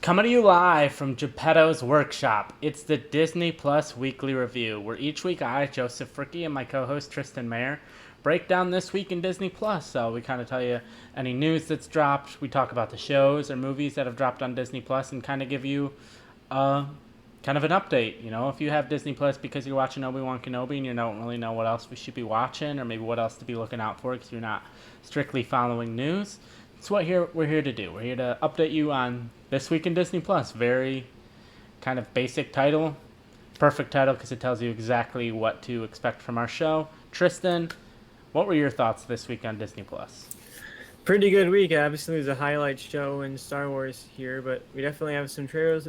Coming to you live from Geppetto's Workshop, it's the Disney Plus Weekly Review, where each week I, Joseph Fricke, and my co-host Tristan Mayer break down this week in Disney Plus. So we kind of tell you any news that's dropped, we talk about the shows or movies that have dropped on Disney Plus, and kind of give you kind of an update. You know, if you have Disney Plus because you're watching Obi-Wan Kenobi and you don't really know what else we should be watching or maybe what else to be looking out for because you're not strictly following news, it's what we're here to do. We're here to update you on this week in Disney Plus. Very kind of basic title, perfect title because it tells you exactly what to expect from our show. Tristan, what were your thoughts this week on Disney Plus? Pretty good week. Obviously, there's a highlight show in Star Wars here, but we definitely have some trailers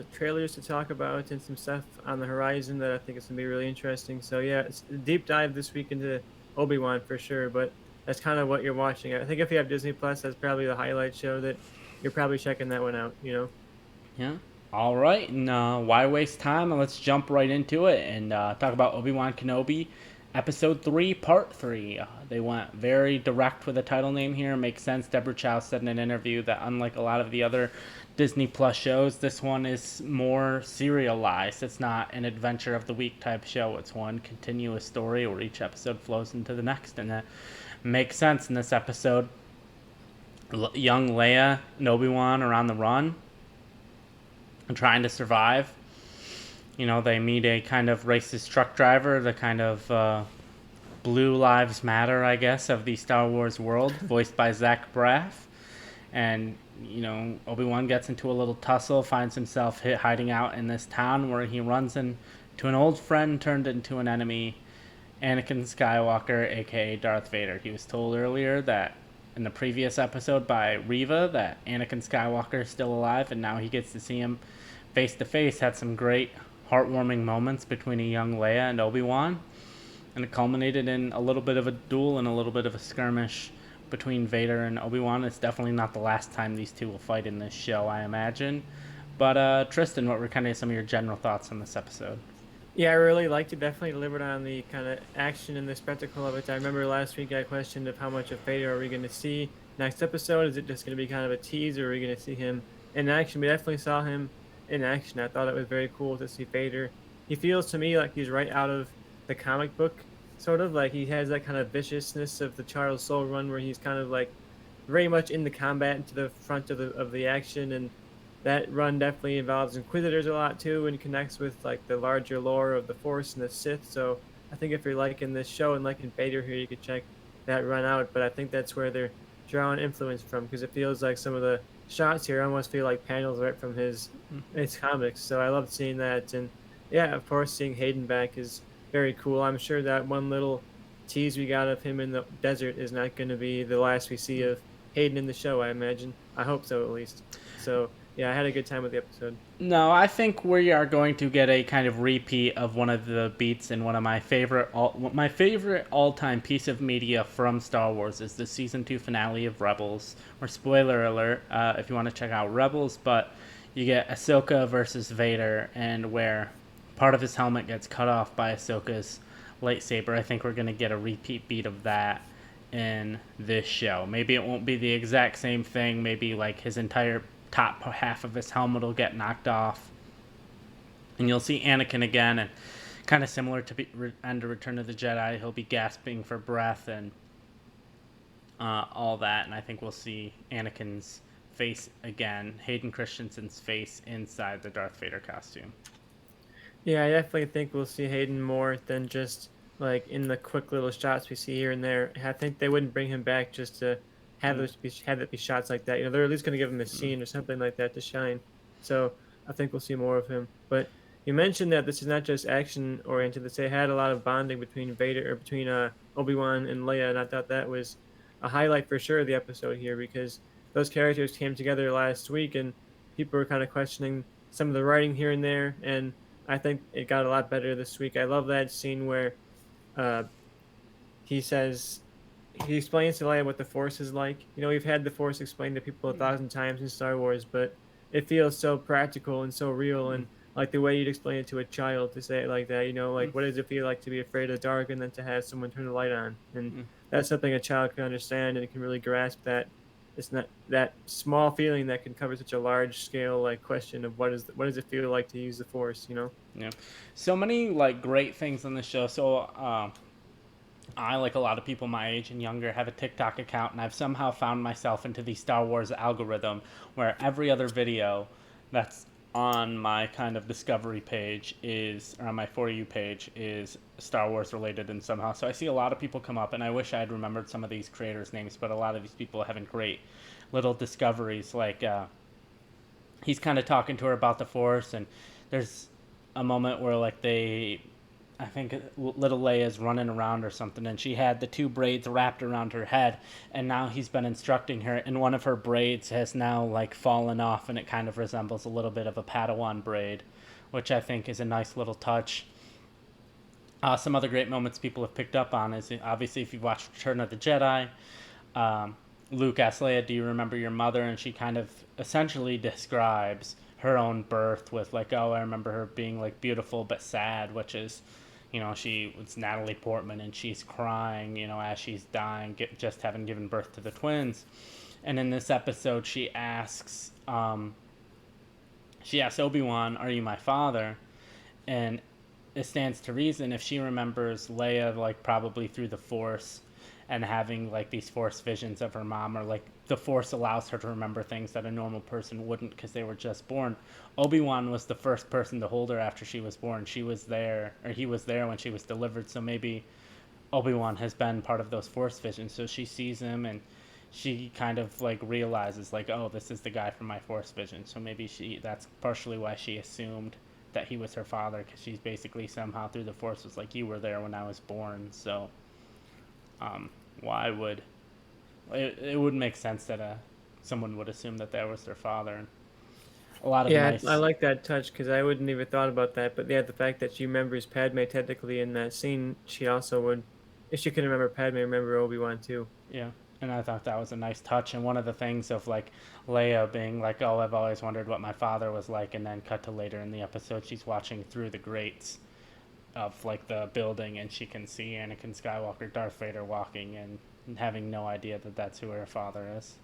to talk about and some stuff on the horizon that I think is going to be really interesting. So, yeah, it's a deep dive this week into Obi-Wan for sure, but that's kind of what you're watching. I think if you have Disney Plus, that's probably the highlight show that you're probably checking that one out, you know? Yeah. All right, and why waste time? Let's jump right into it and talk about Obi-Wan Kenobi Episode 3, Part 3. They went very direct with the title name here. Makes sense. Deborah Chow said in an interview that unlike a lot of the other Disney Plus shows, this one is more serialized. It's not an adventure of the week type show. It's one continuous story where each episode flows into the next, and that makes sense in this episode. Young Leia and Obi-Wan are on the run and trying to survive. You know, they meet a kind of racist truck driver, the kind of Blue Lives Matter, I guess, of the Star Wars world, voiced by Zach Braff. And, you know, Obi-Wan gets into a little tussle, finds himself hiding out in this town where he runs into an old friend turned into an enemy, Anakin Skywalker, a.k.a. Darth Vader. He was told earlier that in the previous episode by Reva that Anakin Skywalker is still alive, and now he gets to see him face to face. Had some great heartwarming moments between a young Leia and Obi-Wan, and it culminated in a little bit of a duel and a little bit of a skirmish between Vader and Obi-Wan. It's definitely not the last time these two will fight in this show, I imagine. But Tristan, what were kind of some of your general thoughts on this episode? Yeah, I really liked it. Definitely delivered on the kind of action and the spectacle of it. I remember last week I questioned of how much of Vader are we going to see next episode. Is it just going to be kind of a tease, or are we going to see him in action? We definitely saw him in action. I thought it was very cool to see Vader. He feels to me like he's right out of the comic book, sort of like he has that kind of viciousness of the Charles Soule run, where he's kind of like very much in the combat to the front of the action, and that run definitely involves Inquisitors a lot too, and connects with like the larger lore of the Force and the Sith. So I think if you're liking this show and liking Vader here, you could check that run out. But I think that's where they're drawing influence from, because it feels like some of the shots here almost feel like panels right from his comics. So I loved seeing that, and yeah, of course, seeing Hayden back is very cool. I'm sure that one little tease we got of him in the desert is not going to be the last we see of Hayden in the show, I imagine. I hope so, at least. So yeah, I had a good time with the episode. No, I think we are going to get a kind of repeat of one of the beats in one of my favorite all-time piece of media from Star Wars is the season 2 finale of Rebels. Or spoiler alert, if you want to check out Rebels, but you get Ahsoka versus Vader, and where part of his helmet gets cut off by Ahsoka's lightsaber. I think we're going to get a repeat beat of that in this show. Maybe it won't be the exact same thing. Maybe like his entire top half of his helmet will get knocked off, and you'll see Anakin again, and kind of similar to End of Return of the Jedi, he'll be gasping for breath and all that, and I think we'll see Anakin's face again, Hayden Christensen's face inside the Darth Vader costume. Yeah, I definitely think we'll see Hayden more than just like in the quick little shots we see here and there. I think they wouldn't bring him back just to have it be shots like that. You know, they're at least going to give him a scene or something like that to shine. So I think we'll see more of him. But you mentioned that this is not just action oriented. That they had a lot of bonding between Vader or between Obi-Wan and Leia, and I thought that was a highlight for sure of the episode here, because those characters came together last week, and people were kind of questioning some of the writing here and there, and I think it got a lot better this week. I love that scene where he explains to Leia what the Force is like. You know, we've had the Force explained to people 1,000 times in Star Wars, but it feels so practical and so real, and like the way you'd explain it to a child, to say it like that. You know, like what does it feel like to be afraid of the dark, and then to have someone turn the light on? And that's something a child can understand and can really grasp that it's not that small feeling that can cover such a large scale like question of what does it feel like to use the force, you know? Yeah, so many like great things on the show. So I, like a lot of people my age and younger, have a TikTok account, and I've somehow found myself into the Star Wars algorithm where every other video that's on my kind of discovery page is, or on my For You page, is Star Wars related and somehow. So I see a lot of people come up, and I wish I had remembered some of these creators' names, but a lot of these people are having great little discoveries. Like, he's kind of talking to her about the Force, and there's a moment where, like, I think little Leia's running around or something, and she had the two braids wrapped around her head, and now he's been instructing her, and one of her braids has now like fallen off, and it kind of resembles a little bit of a Padawan braid, which I think is a nice little touch. Some other great moments people have picked up on is obviously if you've watched Return of the Jedi, um, Luke asks Leia, "Do you remember your mother?" And she kind of essentially describes her own birth with like, "Oh, I remember her being like beautiful but sad," which is, it's Natalie Portman, and she's crying, as she's dying, just having given birth to the twins. And in this episode, she asks Obi-Wan, "Are you my father?" And it stands to reason if she remembers Leia like probably through the Force and having like these Force visions of her mom, or like the Force allows her to remember things that a normal person wouldn't because they were just born. Obi-Wan was the first person to hold her after she was born. She was there, or he was there when she was delivered, so maybe Obi-Wan has been part of those Force visions. So she sees him, and she kind of like realizes like, oh, this is the guy from my Force vision. So maybe that's partially why she assumed that he was her father, because she's basically somehow through the Force was like, you were there when I was born. So why would it would make sense that someone would assume that that was their father. And a lot of Yeah, I nice. like that touch because I wouldn't even thought about that. But yeah, the fact that she remembers Padme technically in that scene, she also would, if she can remember Padme, remember Obi-Wan too. Yeah, and I thought that was a nice touch. And one of the things of like Leia being like, "Oh, I've always wondered what my father was like," and then cut to later in the episode, she's watching through the grates of like the building, and she can see Anakin Skywalker, Darth Vader walking, and having no idea that that's who her father is.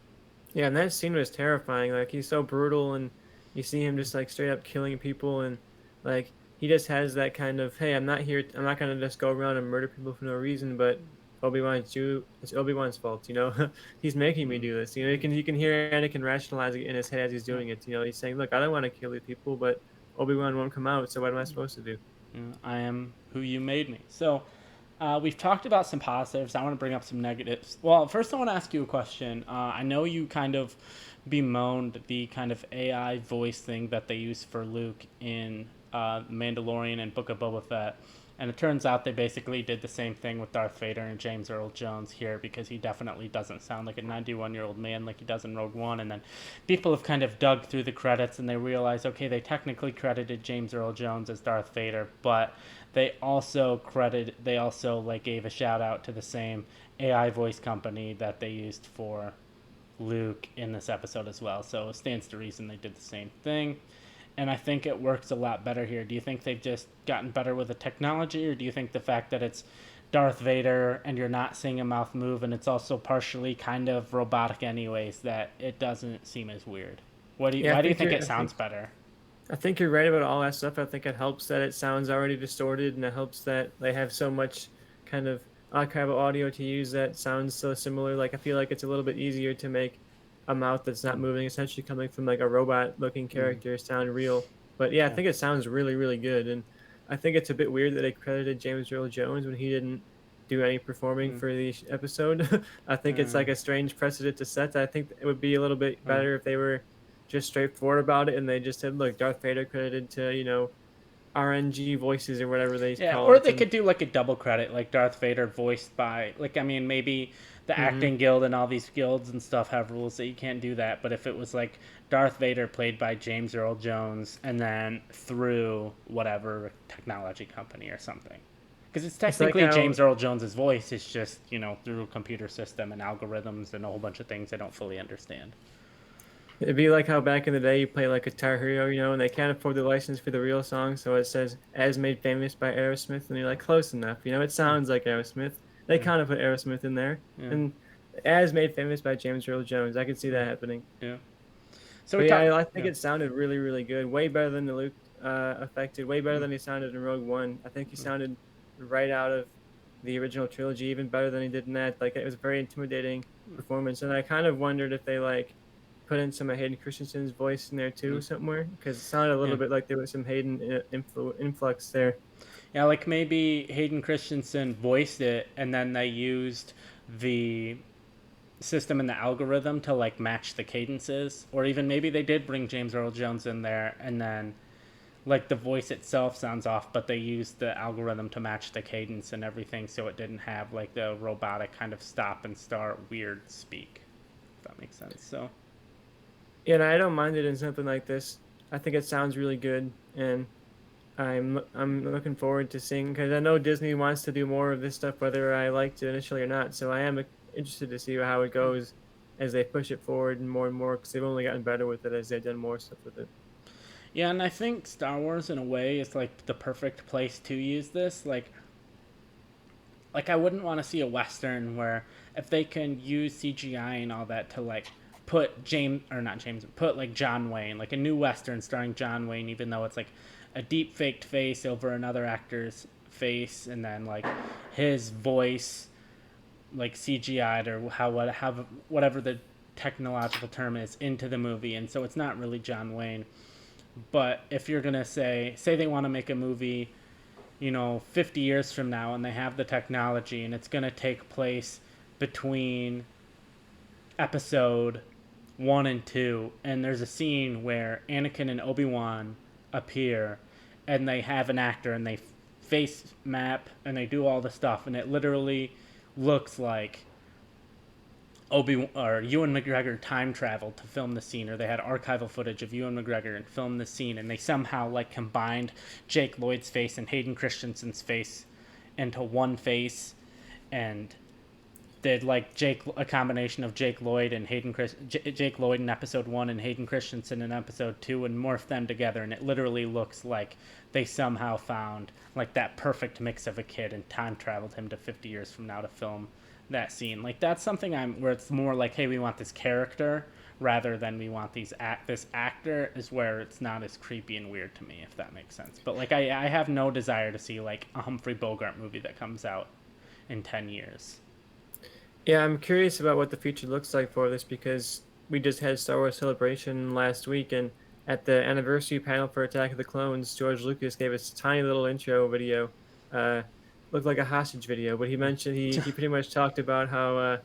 Yeah, and that scene was terrifying. Like he's so brutal, and you see him just like straight up killing people, and like he just has that kind of, hey, I'm not here. I'm not gonna just go around and murder people for no reason. But it's Obi-Wan's fault. You know, he's making me Mm. do this. You know, you can hear Anakin rationalizing it in his head as he's doing it. You know, he's saying, look, I don't want to kill these people, but Obi-Wan won't come out. So what am I supposed to do? I am who you made me. So we've talked about some positives. I want to bring up some negatives. Well, first, I want to ask you a question. I know you kind of bemoaned the kind of AI voice thing that they use for Luke in Mandalorian and Book of Boba Fett. And it turns out they basically did the same thing with Darth Vader and James Earl Jones here, because he definitely doesn't sound like a 91-year-old man like he does in Rogue One. And then people have kind of dug through the credits, and they realize, okay, they technically credited James Earl Jones as Darth Vader, but they also like gave a shout out to the same AI voice company that they used for Luke in this episode as well. So it stands to reason they did the same thing. And I think it works a lot better here. Do you think they've just gotten better with the technology, or do you think the fact that it's Darth Vader and you're not seeing a mouth move, and it's also partially kind of robotic anyways, that it doesn't seem as weird? Yeah, Why do you think it sounds better? I think you're right about all that stuff. I think it helps that it sounds already distorted, and it helps that they have so much kind of archival audio to use that sounds so similar. Like I feel like it's a little bit easier to make a mouth that's not moving, essentially coming from like a robot-looking Mm. character, sound real. But yeah, I Yeah. think it sounds really, really good, and I think it's a bit weird that they credited James Earl Jones when he didn't do any performing Mm. for the episode. I think it's Mm. like a strange precedent to set. I think it would be a little bit Mm. better if they were just straightforward about it and they just said, look, Darth Vader credited to, you know, RNG voices or whatever they Yeah, call or it. they And could do like a double credit, like Darth Vader voiced by, like, I mean, maybe the hmm acting guild and all these guilds and stuff have rules that you can't do that. But if it was like Darth Vader played by James Earl Jones, and then through whatever technology company or something, because it's it's like technically how James Earl Jones's voice. It's just, through a computer system and algorithms and a whole bunch of things I don't fully understand. it'd be like how back in the day you play like Guitar Hero, you know, and they can't afford the license for the real song, so it says as made famous by Aerosmith, and you're like close enough, you know, it Mm. sounds like Aerosmith. They Mm. kind of put Aerosmith in there, Yeah. and as made famous by James Earl Jones. I could see Mm, that happening. yeah. So we But yeah, talked. I think Yeah. it sounded really, really good. Way better than the Luke affected. Way better Mm, than he sounded in Rogue One. I think he mm, sounded right out of the original trilogy, even better than he did in that. Like it was a very intimidating performance, and I kind of wondered if they like put in some of Hayden Christensen's voice in there too mm, somewhere, because it sounded a little yeah. bit like there was some Hayden influx there. Yeah, like maybe Hayden Christensen voiced it, and then they used the system and the algorithm to like match the cadences, or even maybe they did bring James Earl Jones in there, and then like the voice itself sounds off, but they used the algorithm to match the cadence and everything, so it didn't have like the robotic kind of stop and start weird speak. If that makes sense. So Yeah, and I don't mind it in something like this. I think it sounds really good, and I'm looking forward to seeing because I know Disney wants to do more of this stuff, whether I liked it initially or not. So I am interested to see how it goes as they push it forward and more because they've only gotten better with it as they've done more stuff with it. yeah, and I think Star Wars in a way is like the perfect place to use this. Like I wouldn't want to see a western where if they can use CGI and all that to like put James or not James, put like John Wayne, like a new western starring John Wayne, even though it's like a deep faked face over another actor's face, and then like his voice like CGI'd or how whatever the technological term is into the movie, and so it's not really John Wayne. But if you're gonna say they want to make a movie 50 years from now and they have the technology and it's going to take place between episode 1 and 2, and there's a scene where Anakin and Obi-Wan appear and they have an actor and they face map and they do all the stuff, and it literally looks like Obi or Ewan McGregor time traveled to film the scene, or they had archival footage of Ewan McGregor and filmed the scene, and they somehow like combined Jake Lloyd's face and Hayden Christensen's face into one face, and did like a combination of Jake Lloyd and Jake Lloyd in episode 1 and Hayden Christensen in episode 2, and morphed them together, and it literally looks like they somehow found like that perfect mix of a kid and time traveled him to 50 years from now to film that scene. Like that's something I'm where it's more like, hey, we want this character rather than we want this actor, is where it's not as creepy and weird to me, if that makes sense. But like I have no desire to see like a Humphrey Bogart movie that comes out in 10 years. Yeah, I'm curious about what the future looks like for this because we just had Star Wars Celebration last week, and at the anniversary panel for Attack of the Clones, George Lucas gave us a tiny little intro video. Uh, Looked like a hostage video, but he mentioned he pretty much talked about how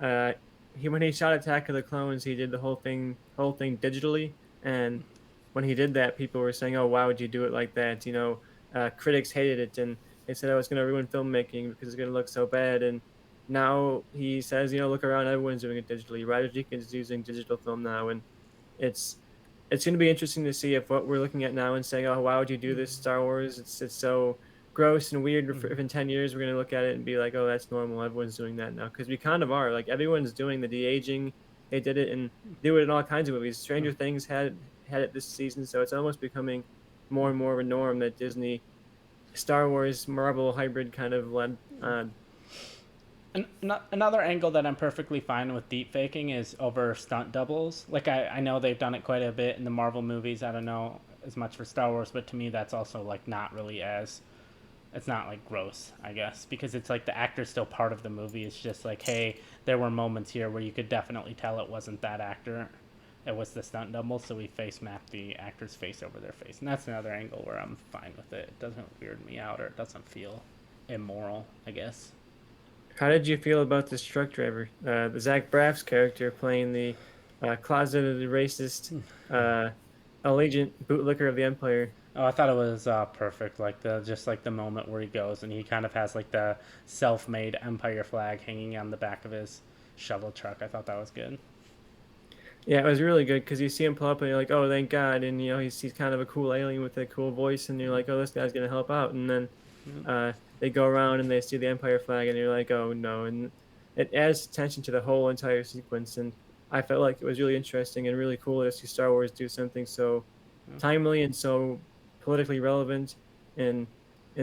uh, he when he shot Attack of the Clones, he did the whole thing digitally, and when he did that, people were saying, "Oh, why would you do it like that?" Critics hated it, and they said, "Oh, it's going to ruin filmmaking because it's going to look so bad." And now he says, "Look around, everyone's doing it digitally. Roger Deakins is using digital film now, and it's it's going to be interesting to see if what we're looking at now and saying, "Oh, why would you do this, Star Wars? It's so gross and weird." If in 10 years we're going to look at it and be like, "Oh, that's normal. Everyone's doing that now," because we kind of are. Like everyone's doing the de aging. They did it and do it in all kinds of movies. Stranger Things had it this season, so it's almost becoming more and more of a norm that Disney, Star Wars, Marvel hybrid kind of led. Another angle that I'm perfectly fine with deep faking is over stunt doubles. Like I know they've done it quite a bit in the Marvel movies. I don't know as much for Star Wars, but to me that's also like not really as, it's not like gross, I guess, because it's like the actor's still part of the movie. It's just like, hey, there were moments here where you could definitely tell it wasn't that actor. It was the stunt double, so we face mapped the actor's face over their face. And that's another angle where I'm fine with it. It doesn't weird me out, or it doesn't feel immoral, I guess. How did you feel about this truck driver, the Zach Braff's character playing the closeted racist uh, allegiant bootlicker of the Empire? Oh, I thought it was perfect. Like the just like the moment where he goes and he kind of has like the self-made Empire flag hanging on the back of his shovel truck. I thought that was good. Yeah, it was really good because you see him pull up and you're like, oh, thank God. And, he's kind of a cool alien with a cool voice. And you're like, oh, this guy's going to help out. And then they go around and they see the Empire flag and you're like, oh, no. And it adds tension to the whole entire sequence. And I felt like it was really interesting and really cool to see Star Wars do something so timely and so politically relevant and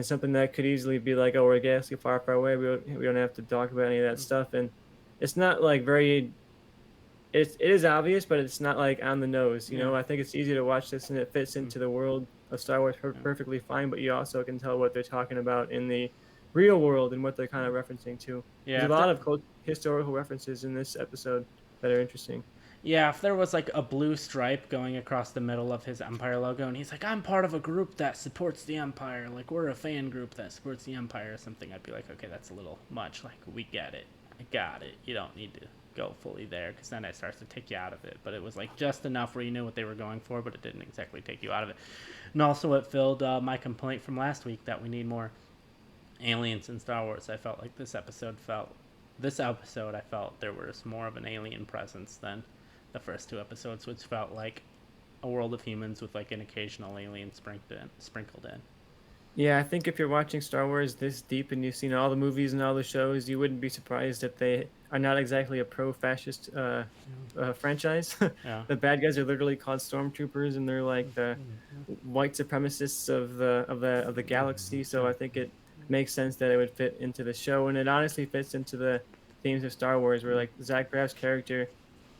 something that could easily be like, oh, we're a galaxy far, far away. We don't have to talk about any of that stuff. And it's not like very it is obvious, but it's not like on the nose. Yeah. I think it's easy to watch this and it fits Mm, into the world of Star Wars yeah. perfectly fine. But you also can tell what they're talking about in the real world and what they're kind of referencing to. There's Yeah. a lot of historical references in this episode that are interesting. Yeah, if there was like a blue stripe going across the middle of his Empire logo, and he's like, "I'm part of a group that supports the Empire. Like we're a fan group that supports the Empire," or something, I'd be like, "Okay, that's a little much. Like we get it. I got it. You don't need to go fully there, because then it starts to take you out of it." But it was like just enough where you knew what they were going for, but it didn't exactly take you out of it. And also, it filled my complaint from last week that we need more aliens in Star Wars. I felt like this episode I felt there was more of an alien presence than the first two episodes, which felt like a world of humans with like an occasional alien sprinkled in. Yeah, I think if you're watching Star Wars this deep and you've seen all the movies and all the shows, you wouldn't be surprised if they are not exactly a pro-fascist franchise. Yeah. The bad guys are literally called stormtroopers, and they're like the white supremacists of the galaxy. So I think it makes sense that it would fit into the show, and it honestly fits into the themes of Star Wars, where like Zach Braff's character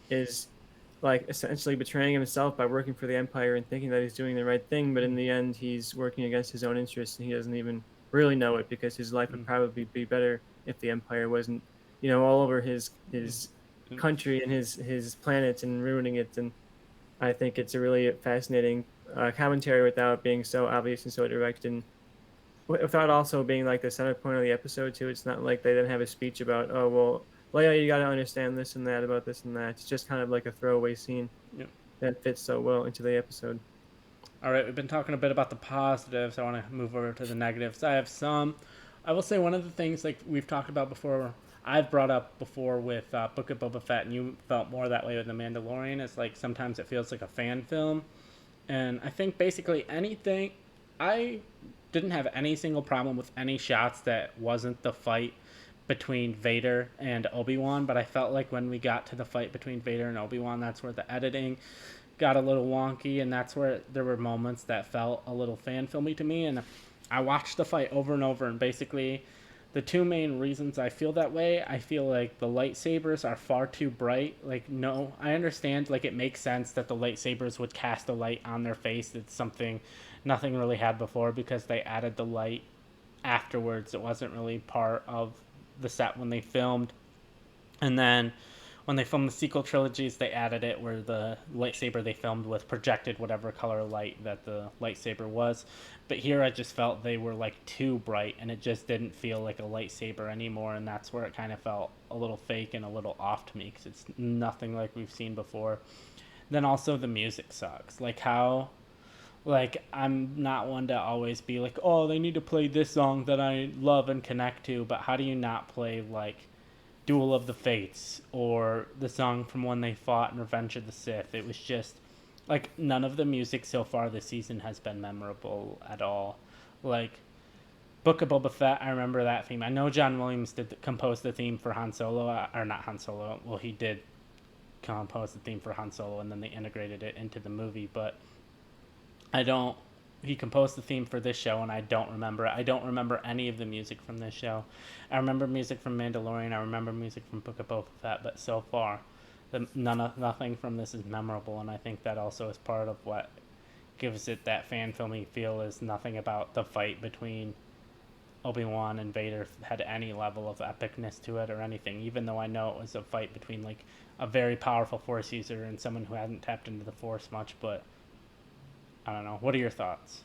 is like essentially betraying himself by working for the empire and thinking that he's doing the right thing, but in the end he's working against his own interests and he doesn't even really know it, because his life would probably be better if the empire wasn't all over his country and his planet and ruining it. And I think it's a really fascinating commentary without being so obvious and so direct, and without also being like the center point of the episode too. It's not like they didn't have a speech about, oh well, Leia, you got to understand this and that about this and that. It's just kind of like a throwaway scene Yep. that fits so well into the episode. All right, we've been talking a bit about the positives. I want to move over to the negatives. I have some. I will say one of the things like we've talked about before, I've brought up before with Book of Boba Fett, and you felt more that way with The Mandalorian. Is like sometimes it feels like a fan film, and I think basically anything. I didn't have any single problem with any shots that wasn't the fight between Vader and Obi-Wan, but I felt like when we got to the fight between Vader and Obi-Wan, that's where the editing got a little wonky, and that's where there were moments that felt a little fan filmy to me. And I watched the fight over and over, and basically the two main reasons I feel that way, I feel like the lightsabers are far too bright. Like, no, I understand, like, it makes sense that the lightsabers would cast a light on their face. It's something nothing really had before because they added the light afterwards. It wasn't really part of the set when they filmed. And then when they filmed the sequel trilogies, they added it where the lightsaber they filmed with projected whatever color light that the lightsaber was. But here I just felt they were like too bright, and it just didn't feel like a lightsaber anymore, and that's where it kind of felt a little fake and a little off to me because it's nothing like we've seen before. Then also the music sucks. Like I'm not one to always be like, oh, they need to play this song that I love and connect to, but how do you not play like Duel of the Fates or the song from when they fought in Revenge of the Sith? It was just like none of the music so far this season has been memorable at all. Like Book of Boba Fett, I remember that theme. I know John Williams did compose the theme for Han Solo, or not Han Solo. Well, he did compose the theme for Han Solo, and then they integrated it into the movie. But I don't. He composed the theme for this show, and I don't remember it. I don't remember any of the music from this show. I remember music from Mandalorian. I remember music from Book of Boba Fett, but so far, nothing from this is memorable, and I think that also is part of what gives it that fan filmy feel. Is nothing about the fight between Obi-Wan and Vader had any level of epicness to it or anything, even though I know it was a fight between like a very powerful Force user and someone who hadn't tapped into the Force much. But I don't know. What are your thoughts?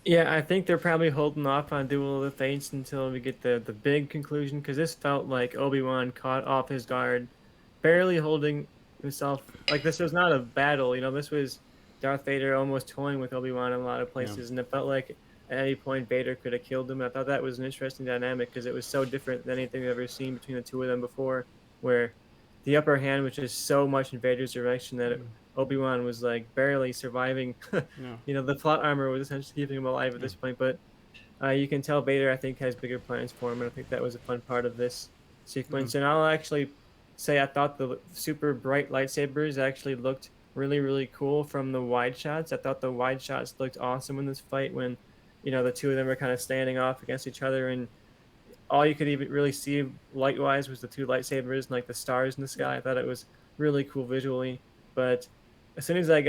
Yeah, I think they're probably holding off on Duel of the Fates until we get the big conclusion, because this felt like Obi-Wan caught off his guard, barely holding himself. Like, this was not a battle, this was Darth Vader almost toying with Obi-Wan in a lot of Yeah. places, and it felt like at any point Vader could have killed him. I thought that was an interesting dynamic because it was so different than anything we've ever seen between the two of them before, where the upper hand was just so much in Vader's direction that Obi-Wan was like barely surviving. No. The plot armor was essentially keeping him alive at Yeah. this point, but you can tell Vader, I think, has bigger plans for him, and I think that was a fun part of this sequence. And I'll actually say I thought the super bright lightsabers actually looked really, really cool from the wide shots. I thought the wide shots looked awesome in this fight when, the two of them were kind of standing off against each other, and all you could even really see light wise was the two lightsabers and like the stars in the sky. I thought it was really cool visually. But as soon as I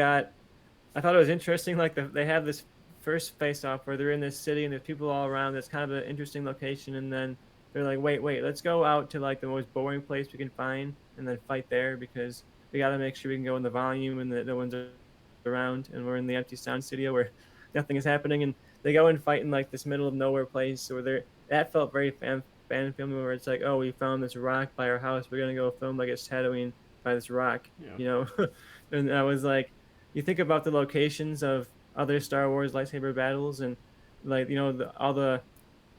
thought it was interesting. Like they have this first face off where they're in this city and there's people all around. It's kind of an interesting location, and then they're like, wait, let's go out to like the most boring place we can find and then fight there because we got to make sure we can go in the volume and the ones around, and we're in the empty sound studio where nothing is happening, and they go and fight in like this middle of nowhere place. So they're that felt very fan filming where it's like, oh, we found this rock by our house. We're gonna go film like it's Tatooine by this rock, Yeah. you know. And I was like, you think about the locations of other Star Wars lightsaber battles, and like all the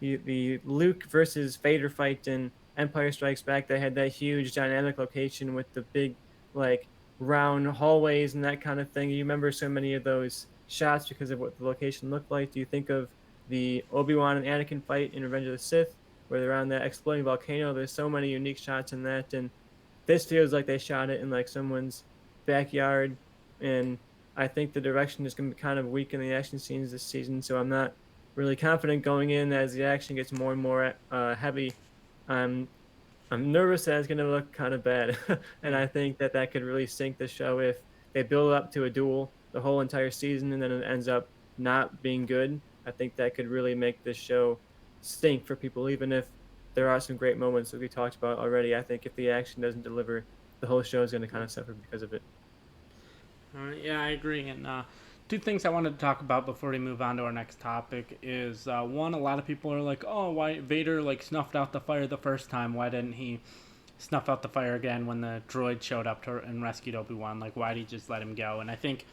Luke versus Vader fight in Empire Strikes Back. They had that huge dynamic location with the big like round hallways and that kind of thing. You remember so many of those shots because of what the location looked like. Do you think of the Obi-Wan and Anakin fight in Revenge of the Sith, where they're on that exploding volcano? There's so many unique shots in that, and this feels like they shot it in like someone's backyard. And I think the direction is going to be kind of weak in the action scenes this season, so I'm not really confident going in as the action gets more and more heavy. I'm I'm nervous that it's going to look kind of bad, and I think that that could really sink the show if they build up to a duel the whole entire season and then it ends up not being good. I think that could really make this show stink for people, even if there are some great moments that we talked about already. I think if the action doesn't deliver, the whole show is going to kind of suffer because of it. Yeah, I agree. And two things I wanted to talk about before we move on to our next topic is one, a lot of people are like, oh, why Vader like snuffed out the fire the first time? Why didn't he snuff out the fire again when the droid showed up and rescued Obi-Wan? Like, why did he just let him go? And I think,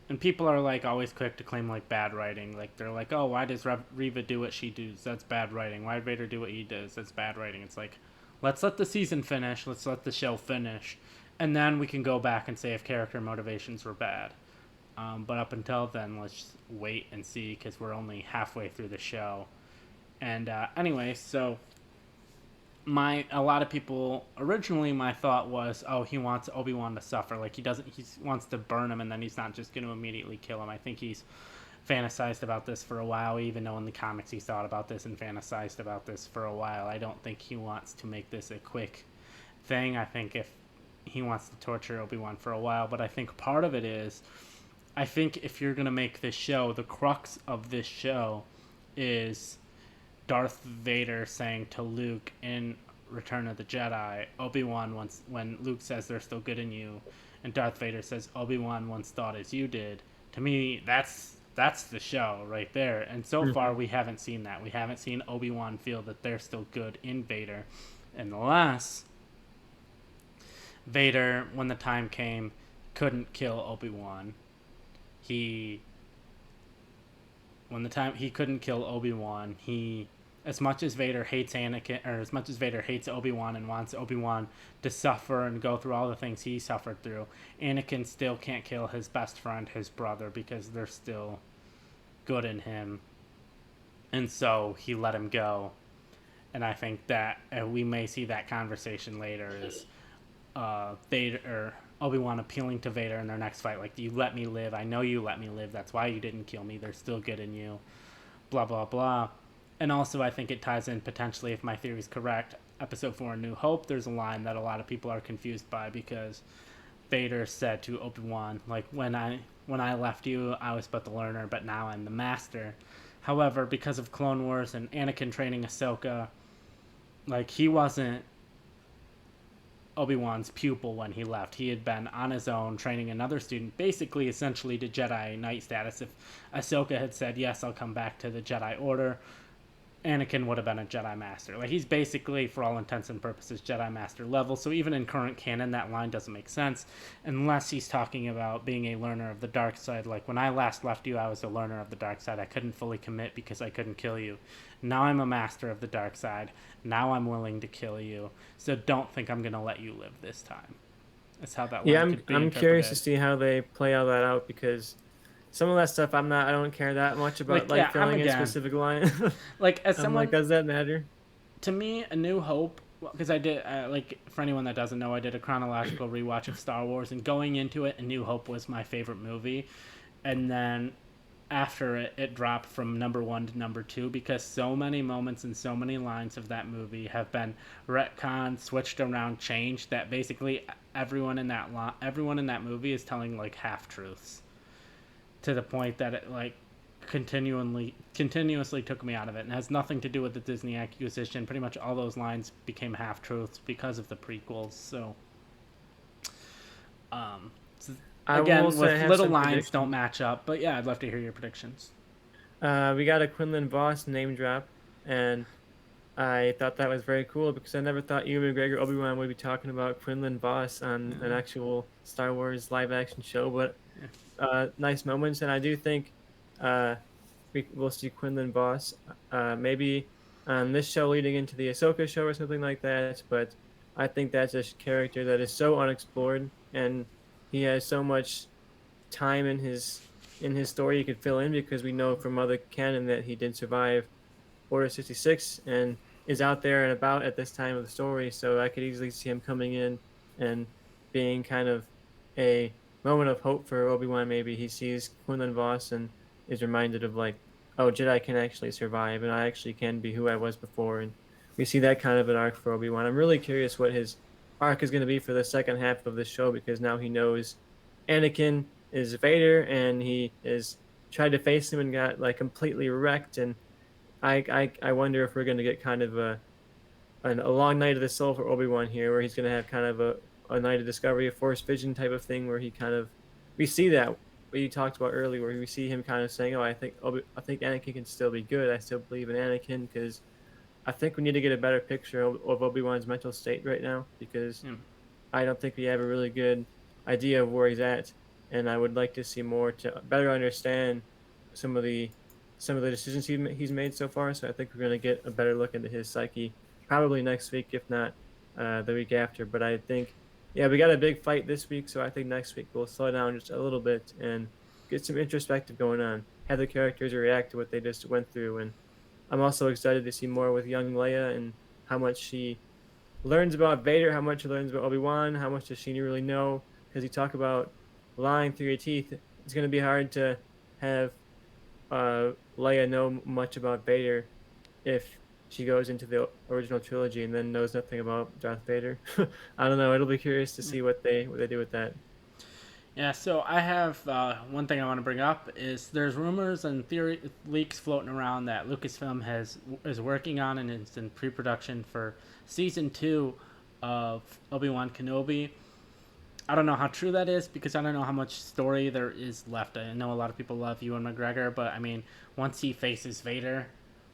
and people are like always quick to claim like bad writing. Like they're like, oh, why does Reva do what she does? That's bad writing. Why did Vader do what he does? That's bad writing. It's like, let's let the season finish. Let's let the show finish, and then we can go back and say if character motivations were bad. But up until then, let's wait and see because we're only halfway through the show. And anyway, so a lot of people originally my thought was, oh, he wants Obi-Wan to suffer. Like he wants to burn him, and then he's not just going to immediately kill him. I think he's fantasized about this for a while, even though in the comics he's thought about this and fantasized about this for a while. I don't think he wants to make this a quick thing. I think if he wants to torture Obi-Wan for a while, but I think part of it is, I think if you're going to make this show, the crux of this show is Darth Vader saying to Luke in Return of the Jedi, Obi-Wan once, when Luke says they're still good in you, and Darth Vader says Obi-Wan once thought as you did. To me, that's the show right there. And so far, we haven't seen that. We haven't seen Obi-Wan feel that they're still good in Vader, unless Vader, when the time came, couldn't kill Obi-Wan. He couldn't kill Obi-Wan, as much as Vader hates Anakin, or as much as Vader hates Obi-Wan and wants Obi-Wan to suffer and go through all the things he suffered through, Anakin still can't kill his best friend, his brother, because they're still good in him. And so he let him go. And I think that we may see that conversation later is Vader or Obi-Wan appealing to Vader in their next fight, like, you let me live, I know you let me live, that's why you didn't kill me, they're still good in you, blah blah blah. And also I think it ties in potentially, if my theory is correct, episode 4 New Hope, there's a line that a lot of people are confused by, because Vader said to Obi-Wan, like, when I left you I was but the learner, but now I'm the master. However, because of Clone Wars and Anakin training Ahsoka, like, he wasn't Obi-Wan's pupil when he left. He had been on his own training another student, basically essentially to Jedi Knight status. If Ahsoka had said, yes, I'll come back to the Jedi Order, Anakin would have been a Jedi Master. Like, he's basically, for all intents and purposes, Jedi Master level. So even in current canon, that line doesn't make sense unless he's talking about being a learner of the dark side. Like, when I last left you, I was a learner of the dark side. I couldn't fully commit because I couldn't kill you. Now I'm a master of the dark side. Now I'm willing to kill you. So don't think I'm going to let you live this time. That's how that line could be I'm interpreted. curious to see how they play all that out, because some of that stuff I don't care that much about, like filling in specific line. Like, as I'm someone, like, does that matter? to me, A New Hope, because I did, like, for anyone that doesn't know, I did a chronological rewatch of Star Wars, and going into it, A New Hope was my favorite movie. And then after it dropped from number one to number two, because so many moments and so many lines of that movie have been retconned, switched around, changed, that basically everyone in that movie is telling like half truths, to the point that it like continuously took me out of it, and it has nothing to do with the Disney acquisition. Pretty much all those lines became half truths because of the prequels. So um, I will again, say I with have little some lines don't predictions. match up, but yeah, I'd love to hear your predictions. We got a Quinlan Voss name drop, and I thought that was very cool because I never thought Ewan McGregor Obi-Wan would be talking about Quinlan Voss on an actual Star Wars live action show. But nice moments, and I do think uh, we'll see Quinlan Voss maybe on this show leading into the Ahsoka show or something like that. But I think that's a character that is so unexplored, and he has so much time in his story he could fill in because we know from other canon that he did survive Order 66 and is out there and about at this time of the story. So I could easily see him coming in and being kind of a moment of hope for Obi-Wan. Maybe he sees Quinlan Voss and is reminded of like, oh, Jedi can actually survive and I actually can be who I was before. And we see that kind of an arc for Obi-Wan. I'm really curious what his arc is going to be for the second half of the show because now he knows Anakin is Vader and he is tried to face him and got like completely wrecked and I wonder if we're going to get kind of a long night of the soul for Obi-Wan here, where he's going to have kind of a night of discovery, a Force vision type of thing, where he kind of we see that what you talked about earlier, where we see him kind of saying, "Oh, I think Anakin can still be good. I still believe in Anakin because I think we need to get a better picture of Obi-Wan's mental state right now because Yeah. I don't think we have a really good idea of where he's at, and I would like to see more to better understand some of the some of the decisions he's made so far. So I think we're going to get a better look into his psyche probably next week, if not the week after. But I think, yeah, we got a big fight this week, so I think next week we'll slow down just a little bit and get some introspective going on. Have the characters react to what they just went through, and I'm also excited to see more with young Leia and how much she learns about Vader, how much he learns about Obi-Wan, how much does she really know? Because you talk about lying through your teeth, it's going to be hard to have Leia know much about Vader if she goes into the original trilogy and then knows nothing about Darth Vader. I don't know. It'll be curious to see what they do with that. Yeah, so I have one thing I want to bring up is there's rumors and theory leaks floating around that Lucasfilm is working on and is in pre-production for season two of Obi-Wan Kenobi. I don't know how true that is because I don't know how much story there is left. I know a lot of people love Ewan McGregor, but I mean, once he faces Vader,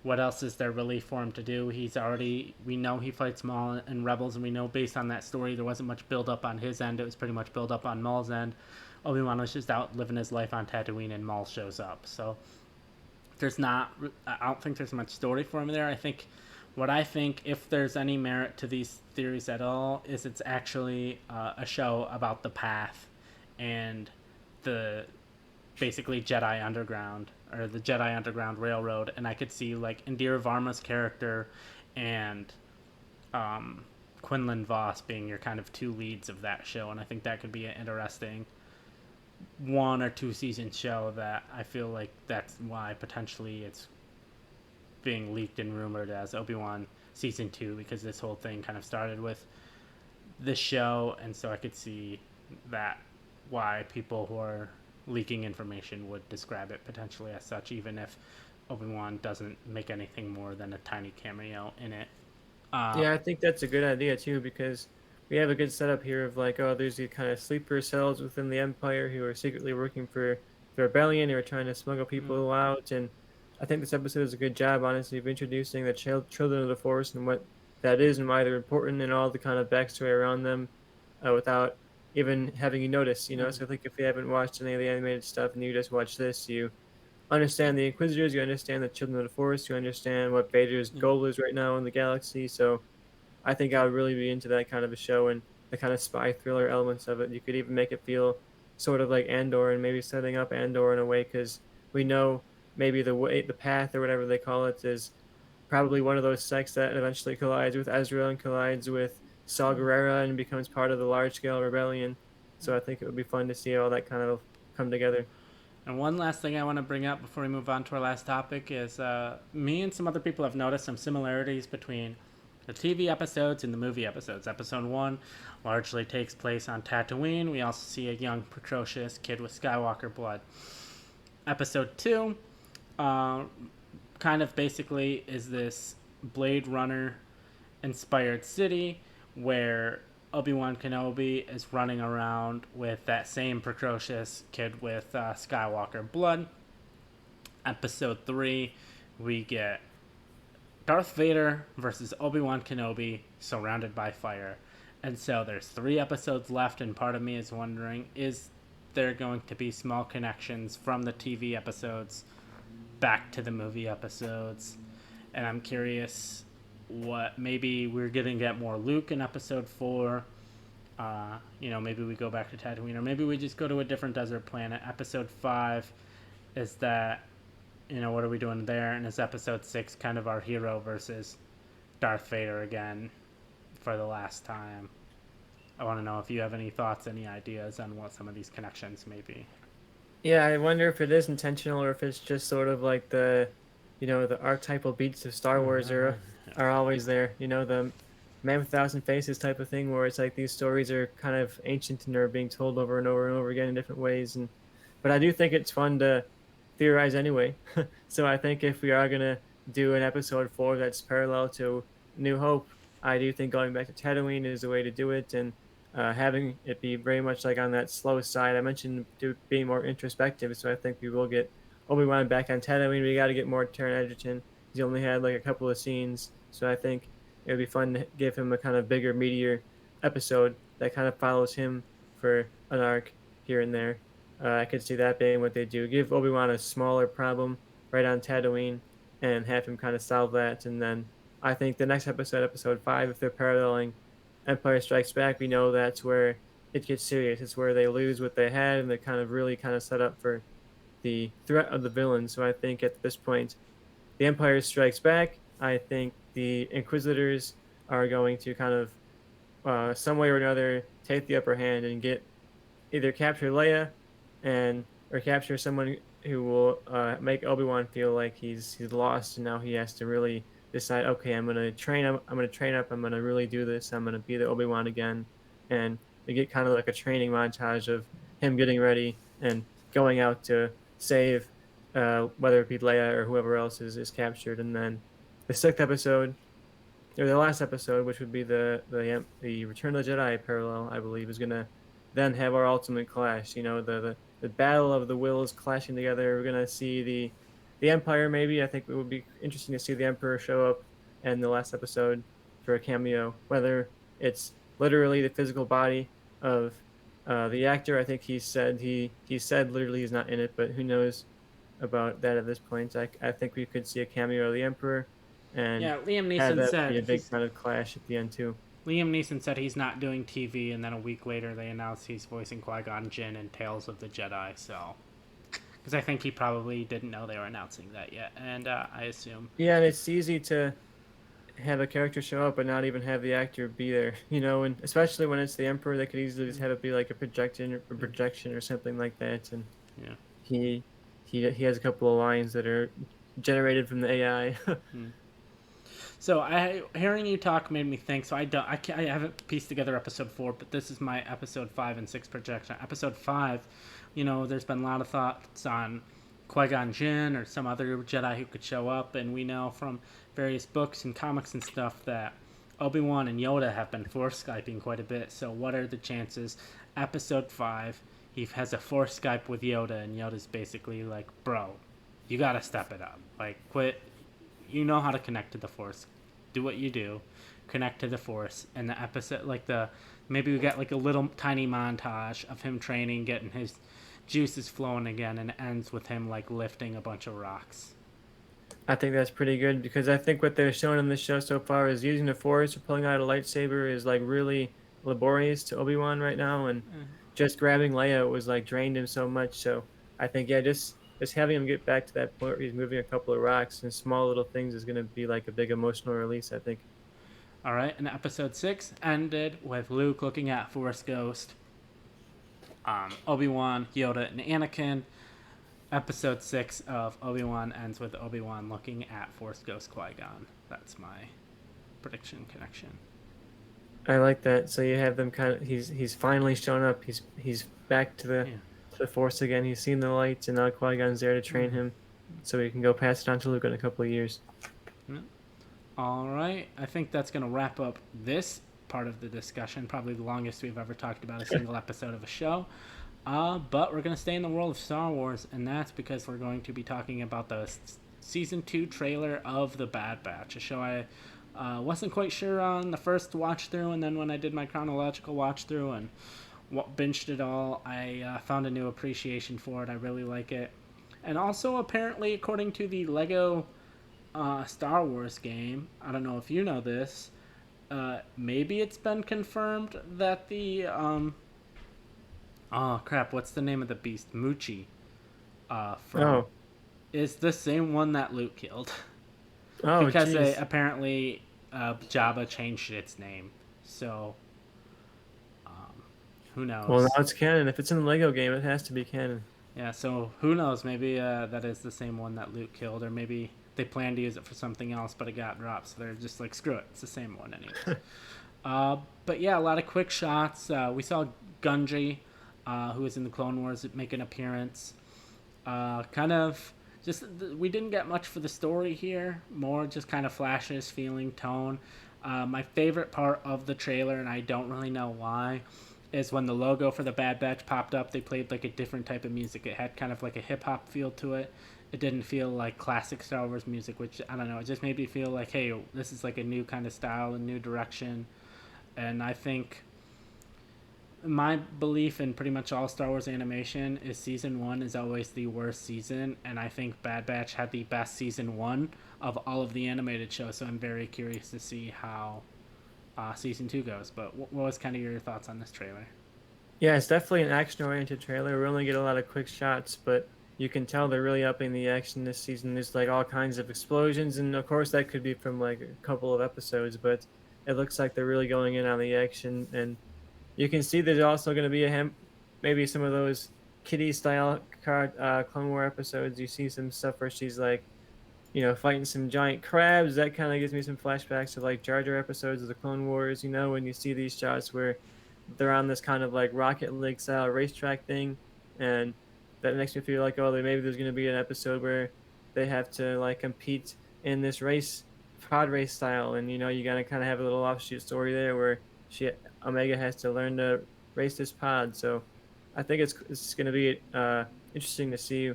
what else is there really for him to do? We know he fights Maul and Rebels, and we know based on that story there wasn't much build up on his end. It was pretty much build up on Maul's end. Obi-Wan was just out living his life on Tatooine, and Maul shows up. So there's not. I don't think there's much story for him there. I think, if there's any merit to these theories at all, is it's actually a show about the path and the basically Jedi Underground or the Jedi Underground Railroad, and I could see like Indira Varma's character and Quinlan Voss being your kind of two leads of that show, and I think that could be an interesting 1 or 2 season show that I feel like that's why potentially it's being leaked and rumored as Obi-Wan season 2, because this whole thing kind of started with this show, and so I could see that why people who are leaking information would describe it potentially as such, even if Obi-Wan doesn't make anything more than a tiny cameo in it. Uh, Yeah, I think that's a good idea too because we have a good setup here of like, oh, there's these kind of sleeper cells within the Empire who are secretly working for the rebellion who are trying to smuggle people out, and I think this episode is a good job, honestly, of introducing the children of the Force and what that is and why they're important and all the kind of backstory around them, without even having you notice, you know. So I think if you haven't watched any of the animated stuff and you just watch this, you understand the Inquisitors, you understand the Children of the Force, you understand what Vader's goal is right now in the galaxy. So I think I would really be into that kind of a show and the kind of spy thriller elements of it. You could even make it feel sort of like Andor and maybe setting up Andor in a way because we know maybe the path or whatever they call it is probably one of those sects that eventually collides with Ezra and collides with Saw Gerrera and becomes part of the large scale rebellion. So I think it would be fun to see all that kind of come together. And one last thing I want to bring up before we move on to our last topic is me and some other people have noticed some similarities between the TV episodes and the movie episodes. Episode 1 largely takes place on Tatooine. We also see a young, precocious kid with Skywalker blood. Episode 2 uh, kind of basically is this Blade Runner inspired city where Obi-Wan Kenobi is running around with that same precocious kid with Skywalker blood. Episode 3, we get Darth Vader versus Obi-Wan Kenobi surrounded by fire. And so there's 3 episodes left, and part of me is wondering, is there going to be small connections from the TV episodes back to the movie episodes? And I'm curious what maybe we're gonna get more Luke in episode 4. Maybe we go back to Tatooine, or maybe we just go to a different desert planet. Episode 5 is that, what are we doing there? And is episode 6 kind of our hero versus Darth Vader again for the last time? I want to know if you have any thoughts, any ideas on what some of these connections may be. Yeah, I wonder if it is intentional or if it's just sort of like the archetypal beats of Star Wars are always there. The Man with a Thousand Faces type of thing, where it's like these stories are kind of ancient and are being told over and over and over again in different ways. But I do think it's fun to theorize anyway. So I think if we are gonna do an episode 4 that's parallel to New Hope, I do think going back to Tatooine is the way to do it, and having it be very much like on that slow side. I mentioned being more introspective, so I think we will get Obi-Wan back on Tatooine. We got to get more Taron Egerton. He's only had like a couple of scenes, so I think it would be fun to give him a kind of bigger, meatier episode that kind of follows him for an arc here and there. I could see that being what they do. Give Obi-Wan a smaller problem right on Tatooine and have him kind of solve that. And then I think the next episode, episode 5, if they're paralleling Empire Strikes Back, we know that's where it gets serious. It's where they lose what they had and they kind of really kind of set up for the threat of the villain. So I think at this point, the Empire Strikes Back. I think the Inquisitors are going to kind of, some way or another, take the upper hand and either capture Leia or capture someone who will make Obi-Wan feel like he's lost, and now he has to really decide, okay, I'm gonna train up, I'm gonna really do this, I'm gonna be the Obi-Wan again, and we get kind of like a training montage of him getting ready and going out to save whether it be Leia or whoever else is captured. And then the 6th episode, or the last episode, which would be the Return of the Jedi parallel, I believe, is gonna then have our ultimate clash. The battle of the wills clashing together. We're gonna see the Empire. Maybe I think it would be interesting to see the Emperor show up in the last episode for a cameo. Whether it's literally the physical body of the actor. I think he said literally he's not in it, but who knows about that at this point. I think we could see a cameo of the Emperor and Yeah, Liam have Neeson that said be a big kind of clash at the end too. he's not doing TV, and then a week later they announced he's voicing Qui-Gon Jinn in Tales of the Jedi. So, because I think he probably didn't know they were announcing that yet, and I assume. Yeah, and it's easy to have a character show up but not even have the actor be there, and especially when it's the Emperor, they could easily just have it be like a projection or something like that. And Yeah. he he has a couple of lines that are generated from the AI. So hearing you talk made me think. So I haven't pieced together episode 4, but this is my episode 5 and 6 projection. Episode 5, there's been a lot of thoughts on Qui-Gon Jinn or some other Jedi who could show up, and we know from various books and comics and stuff that Obi-Wan and Yoda have been Force Skyping quite a bit. So what are the chances? Episode 5, he has a Force Skype with Yoda, and Yoda's basically like, bro, you gotta step it up. Like, quit. You know how to connect to the Force. Do what you do. Connect to the Force. And the episode, maybe we get like a little tiny montage of him training, getting his juices flowing again, and it ends with him like lifting a bunch of rocks. I think that's pretty good because I think what they're showing in this show so far is using the Force or pulling out a lightsaber is like really laborious to Obi-Wan right now, and just grabbing Leia was like drained him so much. So I think just having him get back to that point where he's moving a couple of rocks and small little things is going to be like a big emotional release, I think. All right, and episode 6 ended with Luke looking at Force Ghost, Obi-Wan, Yoda, and Anakin. Episode 6 of Obi-Wan ends with Obi-Wan looking at Force Ghost Qui-Gon. That's my prediction connection. I like that. So you have them kind of. He's finally shown up. He's back Yeah. to the Force again. He's seen the lights, and now Qui Gon's there to train him, so he can go pass it on to Luke in a couple of years. Yeah. All right. I think that's going to wrap up this part of the discussion. Probably the longest we've ever talked about a single episode of a show. But we're going to stay in the world of Star Wars, and that's because we're going to be talking about the season 2 trailer of The Bad Batch, a show I wasn't quite sure on the first watch through, and then when I did my chronological watch through and binged it all, I found a new appreciation for it. I really like it. And also, apparently, according to the Lego Star Wars game, I don't know if you know this, maybe it's been confirmed that the oh crap, what's the name of the beast? Muchi. From Oh, is the same one that Luke killed. oh, Because jeez. apparently Jabba changed its name. So who Well, now knows? it's canon. If it's in the Lego game, it has to be canon. Yeah, so who knows? Maybe that is the same one that Luke killed, or maybe they planned to use it for something else, but it got dropped. So they're just like, screw it, it's the same one, anyways. But yeah, a lot of quick shots. We saw Gunji, who was in the Clone Wars, make an appearance. Kind of just we didn't get much for the story here. More just kind of flashes, feeling, tone. My favorite part of the trailer, and I don't really know why, is when the logo for the Bad Batch popped up. They played like a different type of music. It had kind of like a hip hop feel to it. It didn't feel like classic Star Wars music, which I don't know. It just made me feel like, hey, this is like a new kind of style, a new direction. And I think my belief in pretty much all Star Wars animation is season one is always the worst season, and I think Bad Batch had the best season one of all of the animated shows. So I'm very curious to see how season two goes. But what was kind of your thoughts on this trailer? Yeah, it's definitely an action-oriented trailer. We only get a lot of quick shots, but you can tell they're really upping the action this season. There's like all kinds of explosions, and of course that could be from like a couple of episodes, but it looks like they're really going in on the action, and you can see there's also going to be maybe some of those kiddie style Clone War episodes. You see some stuff where she's like, fighting some giant crabs. That kind of gives me some flashbacks to like Jar Jar episodes of the Clone Wars. When you see these shots where they're on this kind of like Rocket League style racetrack thing, and that makes me feel like, oh, maybe there's going to be an episode where they have to like compete in this race, pod race style, and you gotta kind of have a little offshoot story there where she Omega has to learn to race this pod. So I think it's going to be interesting to see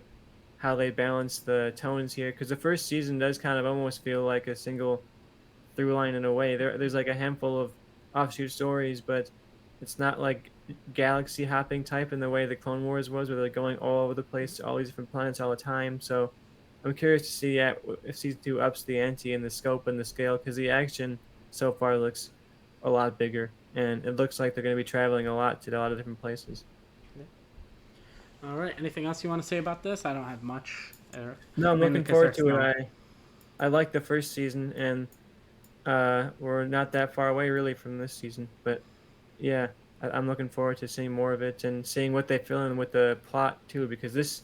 how they balance the tones here, because the first season does kind of almost feel like a single through line in a way. There's like a handful of offshoot stories, but it's not like galaxy hopping type in the way the Clone Wars was, where they're going all over the place to all these different planets all the time. So I'm curious to see if season two ups the ante in the scope and the scale, because the action so far looks a lot bigger, and it looks like they're going to be traveling a lot to a lot of different places. All right. Anything else you want to say about this? I don't have much, Eric. No, I'm Mainly looking because forward there's to no. it. I like the first season, and we're not that far away really from this season. But yeah, I'm looking forward to seeing more of it and seeing what they fill in with the plot too, because this,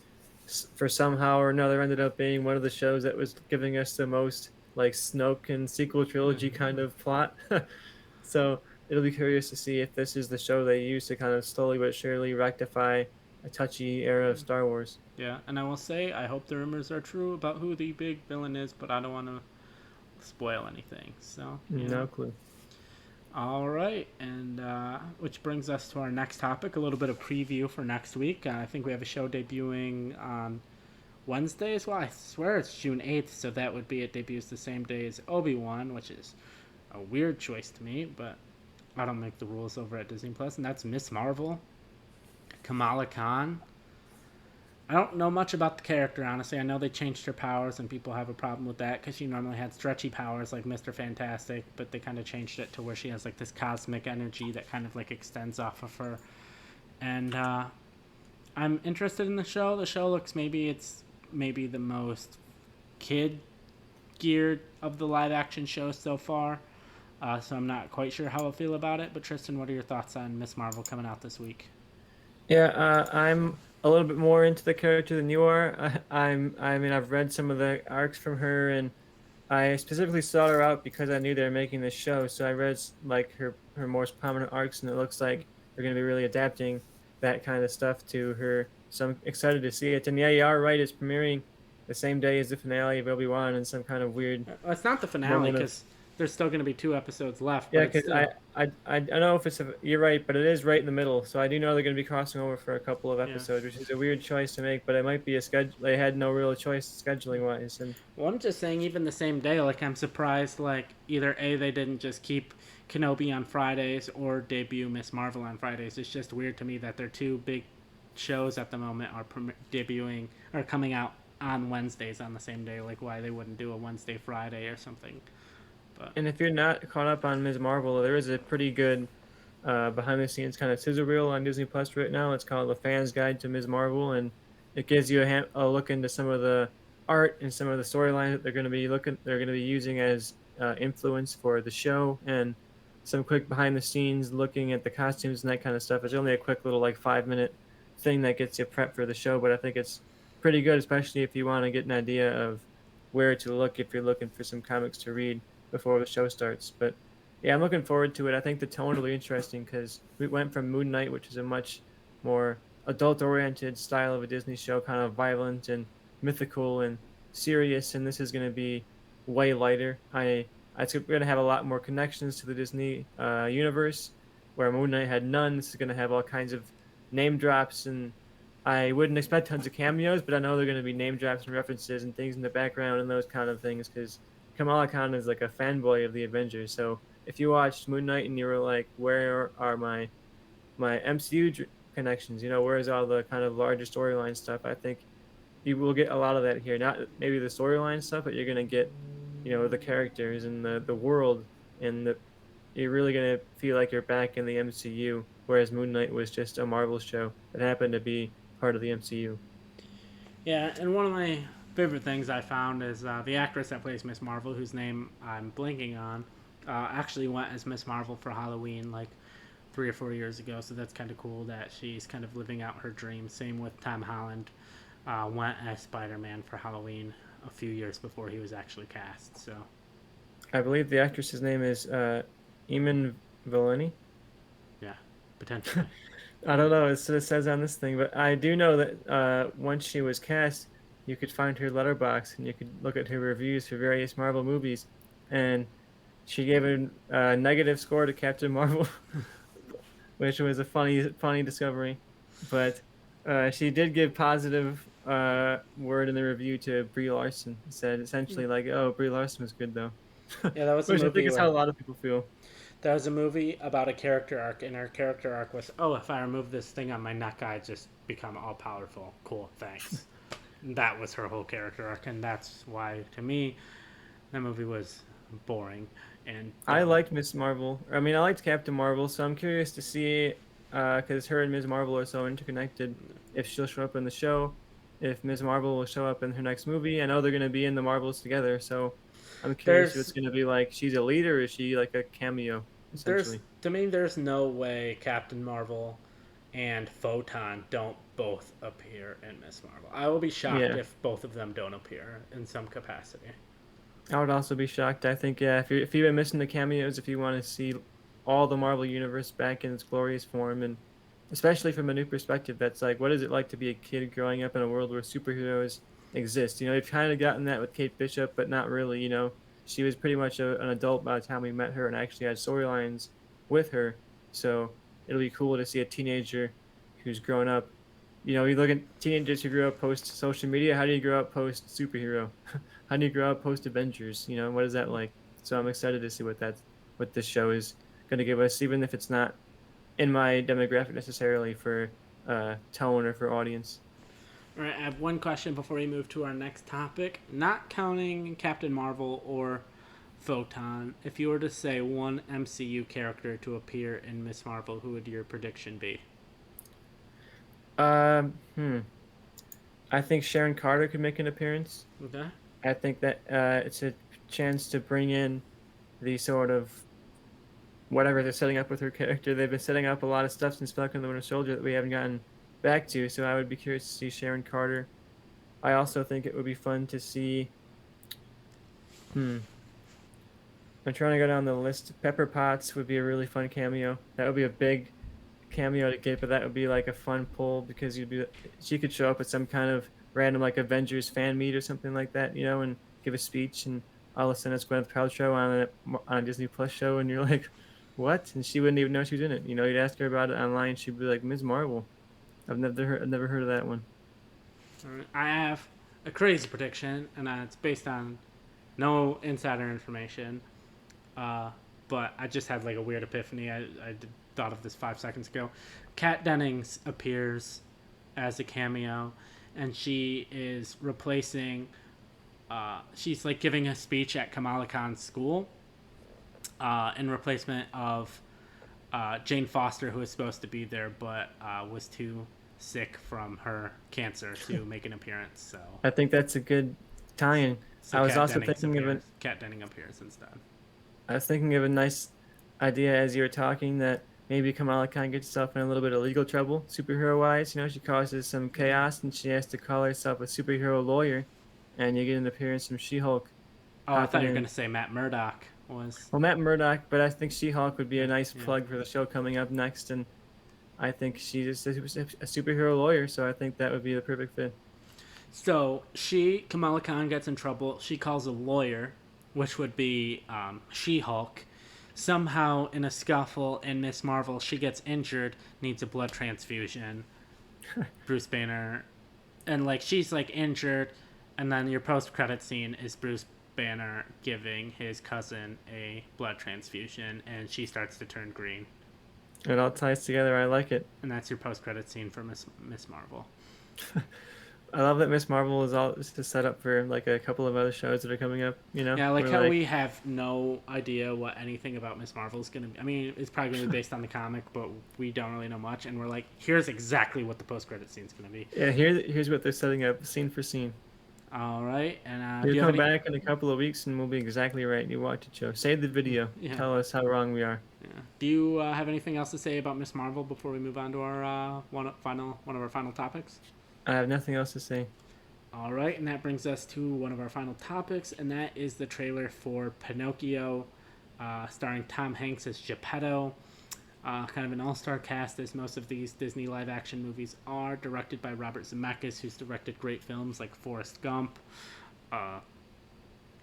for somehow or another, ended up being one of the shows that was giving us the most like Snoke and sequel trilogy kind of plot. So it'll be curious to see if this is the show they use to kind of slowly but surely rectify a touchy era of Star Wars. Yeah, and I will say I hope the rumors are true about who the big villain is, but I don't want to spoil anything. So No clue. All right, and which brings us to our next topic, a little bit of preview for next week. I think we have a show debuting on Wednesday as well. I swear it's June 8th, so that would be it debuts the same day as Obi-Wan, which is a weird choice to me, but I don't make the rules over at Disney Plus, and that's Miss Marvel, Kamala Khan. I don't know much about the character, honestly. I know they changed her powers, and people have a problem with that because she normally had stretchy powers like Mr. Fantastic, but they kind of changed it to where she has like this cosmic energy that kind of like extends off of her. And I'm interested in the show. The show looks maybe the most kid geared of the live action shows so far. So I'm not quite sure how I feel about it. But Tristan, what are your thoughts on Miss Marvel coming out this week? Yeah, I'm a little bit more into the character than you are. I mean, I've read some of the arcs from her, and I specifically sought her out because I knew they were making this show. So I read like her most prominent arcs, and it looks like they're going to be really adapting that kind of stuff to her. So I'm excited to see it. And yeah, you are right. It's premiering the same day as the finale of Obi-Wan in some kind of weird It's not the finale moment of. because there's still going to be 2 episodes left, but Yeah, it's because still. I don't know if you're right, but it is right in the middle. So I do know they're going to be crossing over for a couple of Yeah. episodes, which is a weird choice to make, but it might be a schedule. They had no real choice scheduling wise, and Well, I'm just saying, even the same day, like, I'm surprised, like, either A, they didn't just keep Kenobi on Fridays or debut Miss Marvel on Fridays. It's just weird to me that their two big shows at the moment are debuting or coming out on Wednesdays on the same day. Like, why they wouldn't do a Wednesday, Friday or something. But if you're not caught up on Ms. Marvel, there is a pretty good behind the scenes kind of sizzle reel on Disney Plus right now. It's called The Fan's Guide to Ms. Marvel, and it gives you a look into some of the art and some of the storylines that they're going to be using as influence for the show, and some quick behind the scenes looking at the costumes and that kind of stuff. It's only a quick little like 5 minute thing that gets you prepped for the show, but I think it's pretty good, especially if you want to get an idea of where to look if you're looking for some comics to read before the show starts. But yeah, I'm looking forward to it. I think the tone will be interesting because we went from Moon Knight, which is a much more adult-oriented style of a Disney show, kind of violent and mythical and serious, and this is going to be way lighter. I think we're going to have a lot more connections to the Disney universe, where Moon Knight had none. This is going to have all kinds of name drops, and I wouldn't expect tons of cameos, but I know they're going to be name drops and references and things in the background and those kind of things because Kamala Khan is like a fanboy of the Avengers. So if you watched Moon Knight and you were like, where are my MCU connections? You know, where's all the kind of larger storyline stuff? I think you will get a lot of that here. Not maybe the storyline stuff, but you're gonna get, the characters and the world, and you're really gonna feel like you're back in the MCU. Whereas Moon Knight was just a Marvel show that happened to be part of the MCU. yeah, and one of my favorite things I found is the actress that plays Miss Marvel, whose name I'm blanking on, actually went as Miss Marvel for Halloween like 3 or 4 years ago. So that's kind of cool that she's kind of living out her dream. Same with Tom Holland, went as Spider Man for Halloween a few years before he was actually cast. So I believe the actress's name is Eamon Valeni. yeah, potentially. I don't know. It says on this thing, but I do know that once she was cast, you could find her letterbox and you could look at her reviews for various Marvel movies, and she gave a negative score to Captain Marvel, which was a funny discovery. But she did give positive word in the review to Brie Larson. Said essentially like, "Oh, Brie Larson was good though," Yeah, that was a which I think movie is how a where lot of people feel. there was a movie about a character arc, and her character arc was, oh, if I remove this thing on my neck, I just become all powerful. Cool, thanks. That was her whole character arc, and that's why, to me, that movie was boring. And I liked Miss Marvel. I mean, I liked Captain Marvel, so I'm curious to see, because her and Ms. Marvel are so interconnected, if she'll show up in the show, if Ms. Marvel will show up in her next movie. I know they're going to be in the Marvels together, so I'm curious if it's there's going to be like she's a leader or is she like a cameo, there's essentially. to me there's no way Captain Marvel and Photon don't both appear in Miss Marvel. I will be shocked Yeah, if both of them don't appear in some capacity. I would also be shocked. I think, yeah, if you've been missing the cameos, if you want to see all the Marvel Universe back in its glorious form, and especially from a new perspective, that's like, what is it like to be a kid growing up in a world where superheroes exist? You know, they've kind of gotten that with Kate Bishop, but not really. You know, she was pretty much an adult by the time we met her and actually had storylines with her. So it'll be cool to see a teenager who's grown up. You know, you look at teenagers who grew up post social media. How do you grow up post superhero? How do you grow up post Avengers? You know, what is that like? So I'm excited to see what this show is going to give us, even if it's not in my demographic necessarily for tone or for audience. All right, I have one question before we move to our next topic. Not counting Captain Marvel or Photon, if you were to say one MCU character to appear in Miss Marvel, who would your prediction be? Um, hmm. I think Sharon Carter could make an appearance. Okay. I think that it's a chance to bring in the sort of whatever they're setting up with her character. They've been setting up a lot of stuff since Falcon and the Winter Soldier that we haven't gotten back to. So I would be curious to see Sharon Carter. I also think it would be fun to see. Hmm. I'm trying to go down the list. Pepper Potts would be a really fun cameo. That would be a big cameo to get, but that would be like a fun pull because she could show up at some kind of random like Avengers fan meet or something like that, and give a speech, and all of a sudden it's Gwyneth Paltrow on a Disney Plus show, and you're like, what? And she wouldn't even know she was in it. You'd ask her about it online, she'd be like, Ms. Marvel. I've never heard of that one. I have a crazy prediction, and it's based on no insider information. Uh, but I just had like a weird epiphany. Thought of this 5 seconds ago. Kat Dennings appears as a cameo, and she is replacing. She's like giving a speech at Kamala Khan's school, in replacement of Jane Foster, who was supposed to be there but was too sick from her cancer to make an appearance. So, I think that's a good tie-in. so I was Kat also Dennings thinking of appears. an Kat Denning appears instead. I was thinking of a nice idea as you were talking that maybe Kamala Khan gets herself in a little bit of legal trouble, superhero wise. She causes some chaos and she has to call herself a superhero lawyer, and you get an appearance from She Hulk Oh, I thought hopping you were in. gonna say Matt Murdock was. Well, Matt Murdock, but I think She Hulk would be a Yeah, nice yeah. plug for the show coming up next, and I think she's a superhero lawyer, so I think that would be the perfect fit. So Kamala Khan gets in trouble. She calls a lawyer, which would be She-Hulk. Somehow, in a scuffle in Miss Marvel, she gets injured, needs a blood transfusion. Bruce Banner, and like she's like injured, and then your post-credit scene is Bruce Banner giving his cousin a blood transfusion, and she starts to turn green, It all ties together. I like it. and that's your post-credit scene for Miss Marvel. I love that Miss Marvel is all just set up for like a couple of other shows that are coming up. Yeah, I like We're how like, we have no idea what anything about Miss Marvel is gonna be. I mean, it's probably gonna be based on the comic, but we don't really know much. And we're like, here's exactly what the post-credit scene's gonna be. yeah, here's what they're setting up scene for scene. All right, and do You you have come any? back in a couple of weeks and we'll be exactly right. You watch it, show. Save the video. Yeah, Tell us how wrong we are. yeah. Do you have anything else to say about Miss Marvel before we move on to our one of our final topics? I have nothing else to say. All right, and that brings us to one of our final topics, and that is the trailer for Pinocchio, starring Tom Hanks as Geppetto. Kind of an all-star cast, as most of these Disney live-action movies are. Directed by Robert Zemeckis, who's directed great films like Forrest Gump, uh,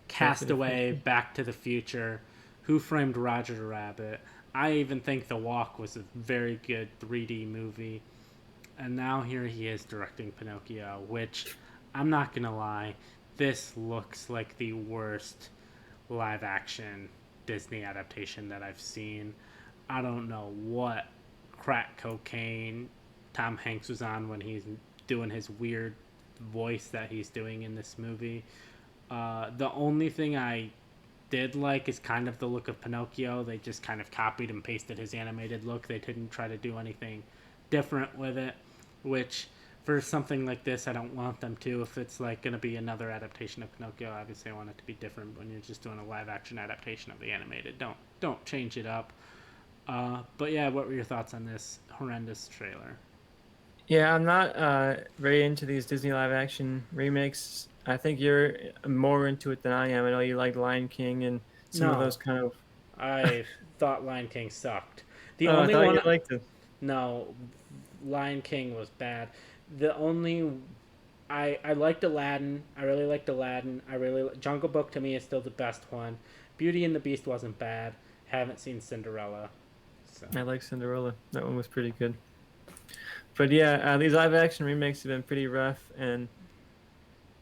Castaway, Back to the Future, Who Framed Roger Rabbit. I even think The Walk was a very good 3D movie. And now here he is directing Pinocchio, which I'm not gonna lie, this looks like the worst live action Disney adaptation that I've seen. I don't know what crack cocaine Tom Hanks was on when he's doing his weird voice that he's doing in this movie. The only thing I did like is kind of the look of Pinocchio. They just kind of copied and pasted his animated look. They didn't try to do anything different with it, which for something like this, I don't want them to. If it's like going to be another adaptation of Pinocchio, obviously I want it to be different. When you're just doing a live action adaptation of the animated, don't change it up. But yeah, what were your thoughts on this horrendous trailer? Yeah, I'm not very into these Disney live action remakes. I think you're more into it than I am. I know you like Lion King and some of No, those kind of. I thought Lion King sucked. The Oh, I only thought you one, liked it. no, Lion King was bad. The only I liked Aladdin. I really liked Aladdin. Jungle Book to me is still the best one. Beauty and the Beast wasn't bad. Haven't seen Cinderella. So I like Cinderella. That one was pretty good. But yeah, these live action remakes have been pretty rough, and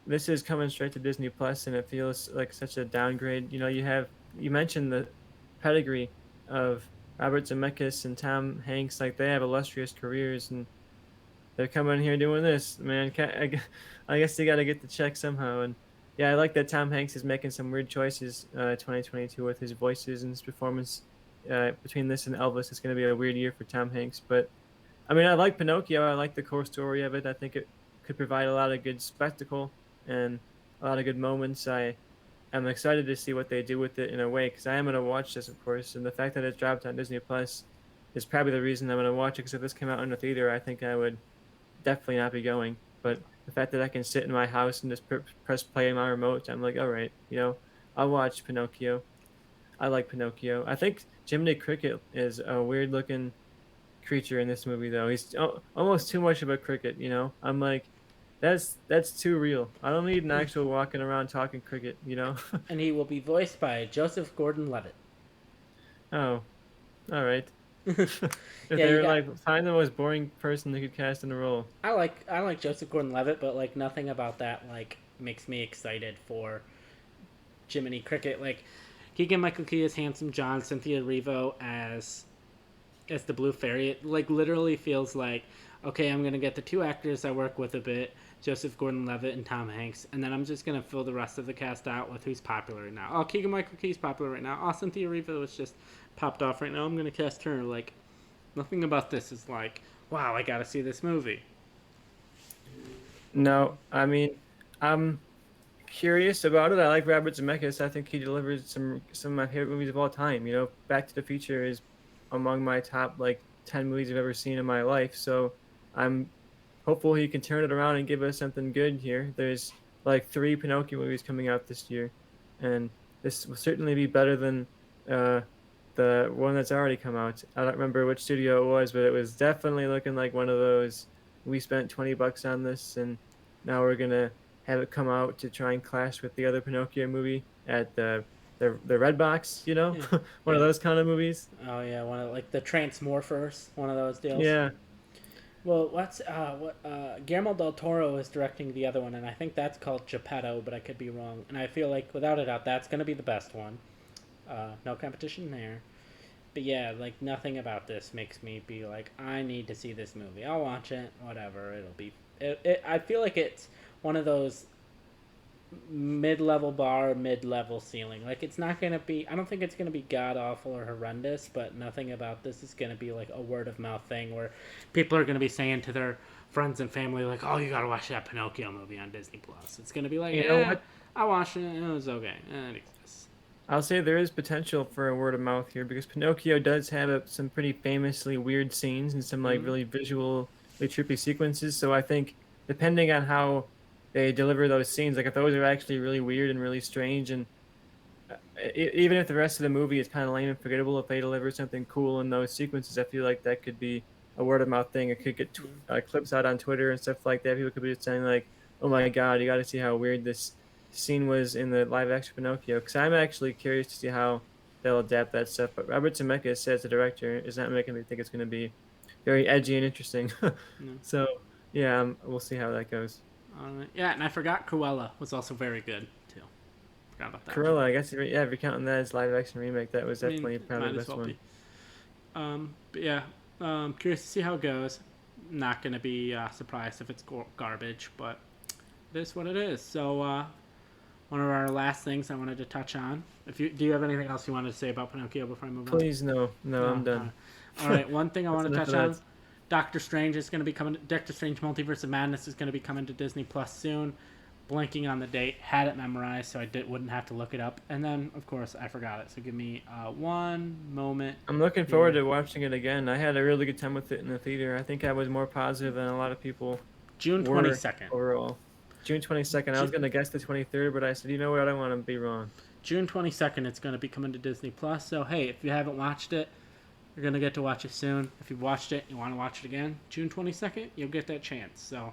this is coming straight to Disney Plus, and it feels like such a downgrade. You mentioned the pedigree of Robert Zemeckis and Tom Hanks, like they have illustrious careers, and they're coming here doing this. Man, I guess they got to get the check somehow. And yeah, I like that Tom Hanks is making some weird choices 2022 with his voices and his performance. Between this and Elvis, it's going to be a weird year for Tom Hanks, but I mean, I like Pinocchio. I like the core story of it. I think it could provide a lot of good spectacle and a lot of good moments. I am excited to see what they do with it in a way because I am going to watch this, of course. And the fact that it's dropped on Disney Plus is probably the reason I'm going to watch it. Because if this came out in the theater, I think I would definitely not be going. But the fact that I can sit in my house and just press play on my remote, I'm like, all right, I'll watch Pinocchio. I like Pinocchio. I think Jiminy Cricket is a weird looking creature in this movie, though. He's almost too much of a cricket, I'm like, that's too real. I don't need an actual walking around talking cricket. And he will be voiced by Joseph Gordon-Levitt. Oh, all right. If Yeah, they you were got. like, find the most boring person they could cast in a role. I like Joseph Gordon-Levitt, but like nothing about that like makes me excited for Jiminy Cricket. Like Keegan Michael Key as Handsome John, Cynthia Erivo as the Blue Fairy. It like literally feels like, okay, I'm gonna get the two actors I work with a bit, Joseph Gordon-Levitt and Tom Hanks, and then I'm just gonna fill the rest of the cast out with who's popular right now. Oh, Keegan Michael Key's popular right now. Oh, Cynthia Erivo is just popped off right now. I'm gonna cast her. Like nothing about this is like, wow, I gotta see this movie. No, I mean, I'm curious about it. I like Robert Zemeckis. I think he delivers some of my favorite movies of all time. Back to the Future is among my top like 10 movies I've ever seen in my life. So I'm hopeful he can turn it around and give us something good here. There's like three Pinocchio movies coming out this year, and this will certainly be better than uh, the one that's already come out. I don't remember which studio it was, but it was definitely looking like one of those. We spent $20 on this, and now we're gonna have it come out to try and clash with the other Pinocchio movie at the Red Box. Yeah. One of Yeah. those kind of movies. Oh yeah, one of like the Transmorphers, one of those deals. Yeah, Well, Guillermo del Toro is directing the other one, and I think that's called Geppetto, but I could be wrong. And I feel like without a doubt that's gonna be the best one. No competition there. But yeah, like nothing about this makes me be like, I need to see this movie. I'll watch it, whatever. It'll be. I feel like it's one of those mid-level bar, mid-level ceiling. Like it's not gonna be. I don't think it's gonna be god awful or horrendous, but nothing about this is gonna be like a word of mouth thing where people are gonna be saying to their friends and family like, "Oh, you gotta watch that Pinocchio movie on Disney Plus." It's gonna be like, you know "Yeah, what? I watched it. It was okay. It exists." I'll say there is potential for a word of mouth here because Pinocchio does have some pretty famously weird scenes and some like Mm-hmm. really visually trippy sequences. So I think depending on how they deliver those scenes, like if those are actually really weird and really strange, and even if the rest of the movie is kind of lame and forgettable, if they deliver something cool in those sequences, I feel like that could be a word of mouth thing. It could get clips out on Twitter and stuff like that. People could be saying like, "Oh my God, you got to see how weird this scene was in the live action Pinocchio." Because I'm actually curious to see how they'll adapt that stuff. But Robert Zemeckis, as the director, is not making me think it's going to be very edgy and interesting. No. So yeah, we'll see how that goes. Yeah, and I forgot Cruella was also very good too. Forgot about that one. Cruella, I guess, yeah, if you're counting that as live action remake, that was I mean, definitely it probably might the as best well one. be. But yeah, curious to see how it goes. Not gonna be surprised if it's garbage, but it is what it is. So one of our last things I wanted to touch on. If you do, you have anything else you wanted to say about Pinocchio before I move on? Please, no, no, I'm No. done. All right. One thing I That's want to enough touch of on: that. Doctor Strange is going to be coming. Doctor Strange: Multiverse of Madness is going to be coming to Disney Plus soon. Blanking on the date, had it memorized so wouldn't have to look it up. And then, of course, I forgot it. So give me one moment. I'm looking forward Here. to watching it again. I had a really good time with it in the theater. I think I was more positive than a lot of people June twenty were second. overall. June 22nd. I was gonna guess the 23rd, but I said, you know what? I don't want to be wrong. June 22nd, it's going to be coming to Disney Plus. So hey, if you haven't watched it, you're going to get to watch it soon. If you've watched it, you want to watch it again, June 22nd, you'll get that chance. So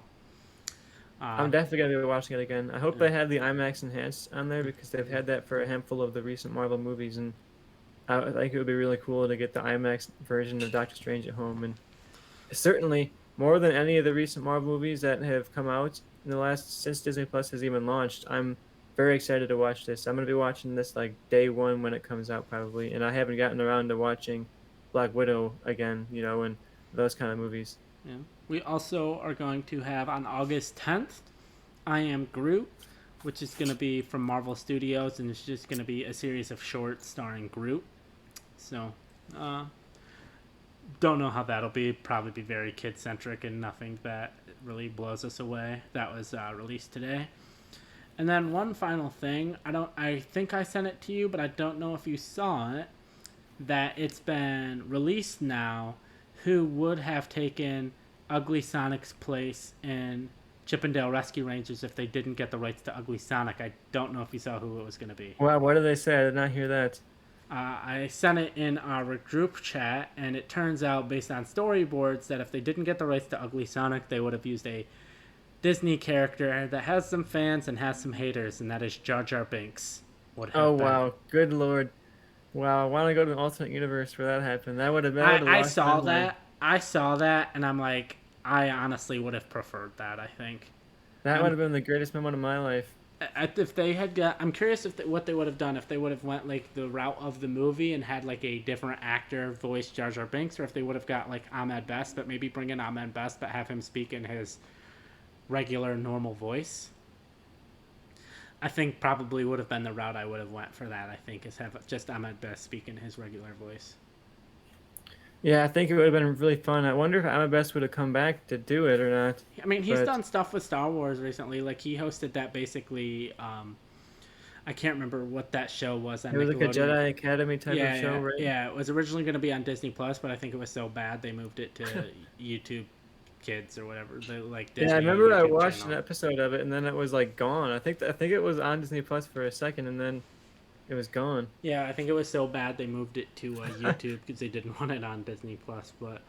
I'm definitely gonna be watching it again. I hope they have the IMAX enhanced on there because they've had that for a handful of the recent Marvel movies, and I think it would be really cool to get the IMAX version of Doctor Strange at home. And certainly more than any of the recent Marvel movies that have come out in the last since Disney Plus has even launched. I'm very excited to watch this. I'm gonna be watching this like day one when it comes out probably, and I haven't gotten around to watching Black Widow again, and those kind of movies. yeah. We also are going to have on August 10th, I Am Groot, which is going to be from Marvel Studios, and it's just going to be a series of shorts starring Groot. So, don't know how that'll be. Probably be very kid centric and nothing that really blows us away. That was released today. And then one final thing, I think I sent it to you, but I don't know if you saw it, that it's been released now who would have taken Ugly Sonic's place in Chippendale Rescue Rangers if they didn't get the rights to Ugly Sonic. I don't know if you saw who it was going to be. Wow, what did they say? I did not hear that. I sent it in our group chat, and it turns out, based on storyboards, that if they didn't get the rights to Ugly Sonic, they would have used a Disney character that has some fans and has some haters, and that is Jar Jar Binks. Would Oh have been. wow, good lord. Wow, I want to go to an alternate universe where that happened. That would have I lost my saw mind. that. I saw that, and I'm like, I honestly would have preferred that. I think. That would I'm have been the greatest moment of my life. if they had got. I'm curious if what they would have done if they would have went like the route of the movie and had like a different actor voice Jar Jar Binks, or if they would have got like Ahmed Best, but maybe bring in Ahmed Best, but have him speak in his regular normal voice. I think probably would have been the route I would have went for that. I think is have just Ahmed Best speak in his regular voice. Yeah, I think it would have been really fun. I wonder if Ahmed Best would have come back to do it or not. I mean, he's But done stuff with Star Wars recently. Like he hosted that basically. I can't remember what that show was on it was like a Nickelodeon. Jedi Academy type of Yeah, show, yeah, right? yeah. It was originally going to be on Disney Plus, but I think it was so bad they moved it to YouTube Kids or whatever, the like Yeah, I Disney remember I YouTube watched an channel. episode of it and then it was like gone. I think it was on Disney Plus for a second and then it was gone. Yeah, I think it was so bad they moved it to YouTube because they didn't want it on Disney Plus. But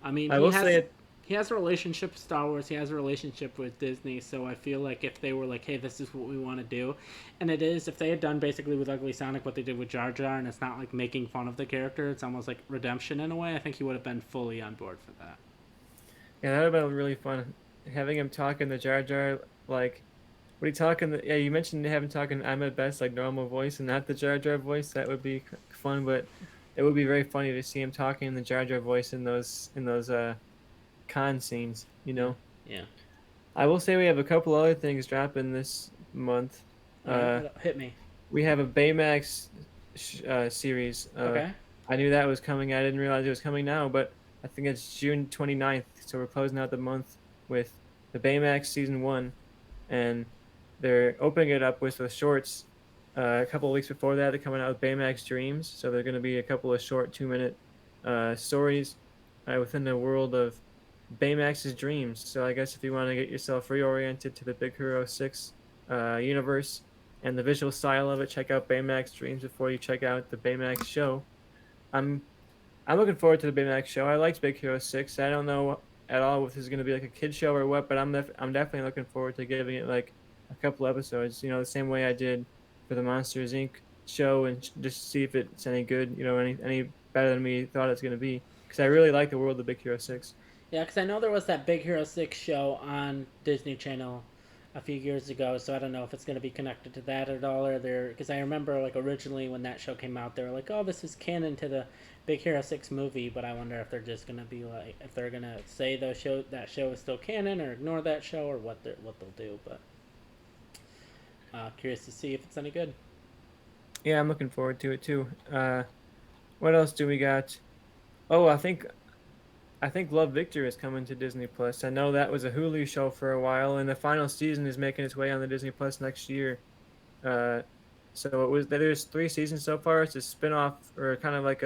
I mean, I will say it. he has a relationship with Star Wars. He has a relationship with Disney. So I feel like if they were like, "Hey, this is what we want to do," and it is, if they had done basically with Ugly Sonic what they did with Jar Jar, and it's not like making fun of the character, it's almost like redemption in a way. I think he would have been fully on board for that. Yeah, that would have been really fun. Having him talking to Jar Jar, like, what he talking? Yeah, you mentioned having talking Ahmed Best like normal voice and not the Jar Jar voice. That would be fun, but it would be very funny to see him talking in the Jar Jar voice in those con scenes. You Yeah, know, yeah. I will say we have a couple other things dropping this month. All right, Uh, hit me. we have a Baymax series. Okay. I knew that was coming. I didn't realize it was coming now, but I think it's June 29th. So we're closing out the month with the Baymax season one, and they're opening it up with the shorts. A couple of weeks before that, they're coming out with Baymax Dreams. So they're going to be a couple of short 2 minute stories within the world of Baymax's dreams. So I guess if you want to get yourself reoriented to the Big Hero 6 universe and the visual style of it, check out Baymax Dreams before you check out the Baymax show. I'm I'm looking forward to the Baymax show. I liked Big Hero 6. I don't know at all if this is going to be like a kid show or what, but I'm definitely looking forward to giving it like a couple episodes. You know, the same way I did for the Monsters Inc. show, and just see if it's any good. You know, any better than we thought it's going to be. Because I really like the world of Big Hero 6. Yeah, because I know there was that Big Hero 6 show on Disney Channel a few years ago, so I don't know if it's going to be connected to that at all, or there, because I remember like originally when that show came out, they were like, "Oh, this is canon to the Big Hero 6 movie," but I wonder if they're just going to be like, if they're going to say that show is still canon, or ignore that show, or what they'll do. But curious to see if it's any good. Yeah, I'm looking forward to it too. What else do we got? Oh, I think Love Victor is coming to Disney Plus. I know that was a Hulu show for a while, and the final season is making its way on the Disney Plus next year. Uh, so there's 3 seasons so far. It's a spin-off or kind of like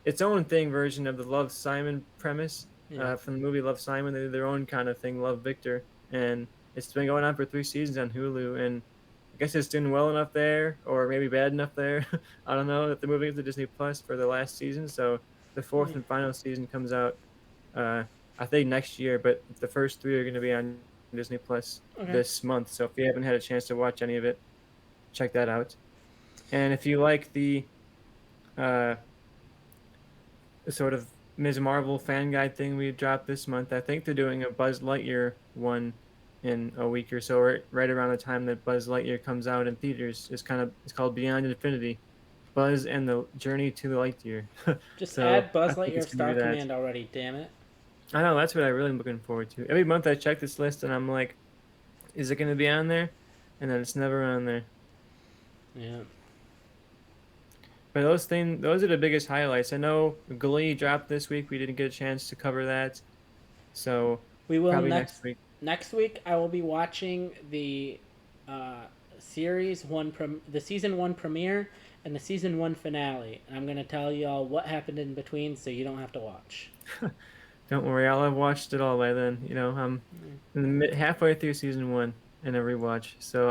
its own thing version of the Love Simon premise Yeah. from the movie Love Simon. They did their own kind of thing, Love Victor, and it's been going on for 3 seasons on Hulu, and I guess it's doing well enough there, or maybe bad enough there. I don't know. That they're moving it to Disney Plus for the last season, so the fourth Yeah. and final season comes out, uh, I think next year. But the first 3 are going to be on Disney Plus Okay. this month. So if you haven't had a chance to watch any of it, check that out. And if you like uh, the sort of Ms. Marvel fan guide thing we dropped this month, I think they're doing a Buzz Lightyear one in a week or so, right around the time that Buzz Lightyear comes out in theaters. It's called Beyond Infinity. Buzz and the Journey to the Lightyear. Just So add I Buzz think Lightyear it's gonna Star be that. Command already. Damn it. I know that's what I really am looking forward to. Every month I check this list and I'm like, is it gonna be on there? And then it's never on there. Yeah. But those are the biggest highlights. I know Glee dropped this week. We didn't get a chance to cover that, so We will probably next week. next week. I will be watching the the season one premiere and the season one finale, and I'm gonna tell y'all what happened in between, so you don't have to watch. Don't worry, I'll have watched it all by then. You know, I'm in the halfway through season one in a rewatch, so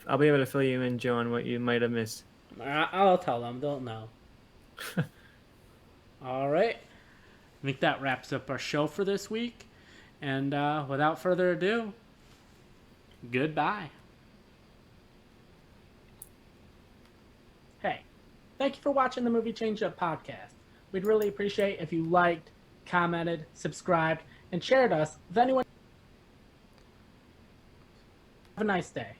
I'll be able to fill you in, Joe, on what you might have missed. I'll tell them. They'll know. All right. I think that wraps up our show for this week. And without further ado, goodbye. Hey, thank you for watching the Movie Change Up podcast. We'd really appreciate if you liked, commented, subscribed, and shared us with anyone. Have a nice day.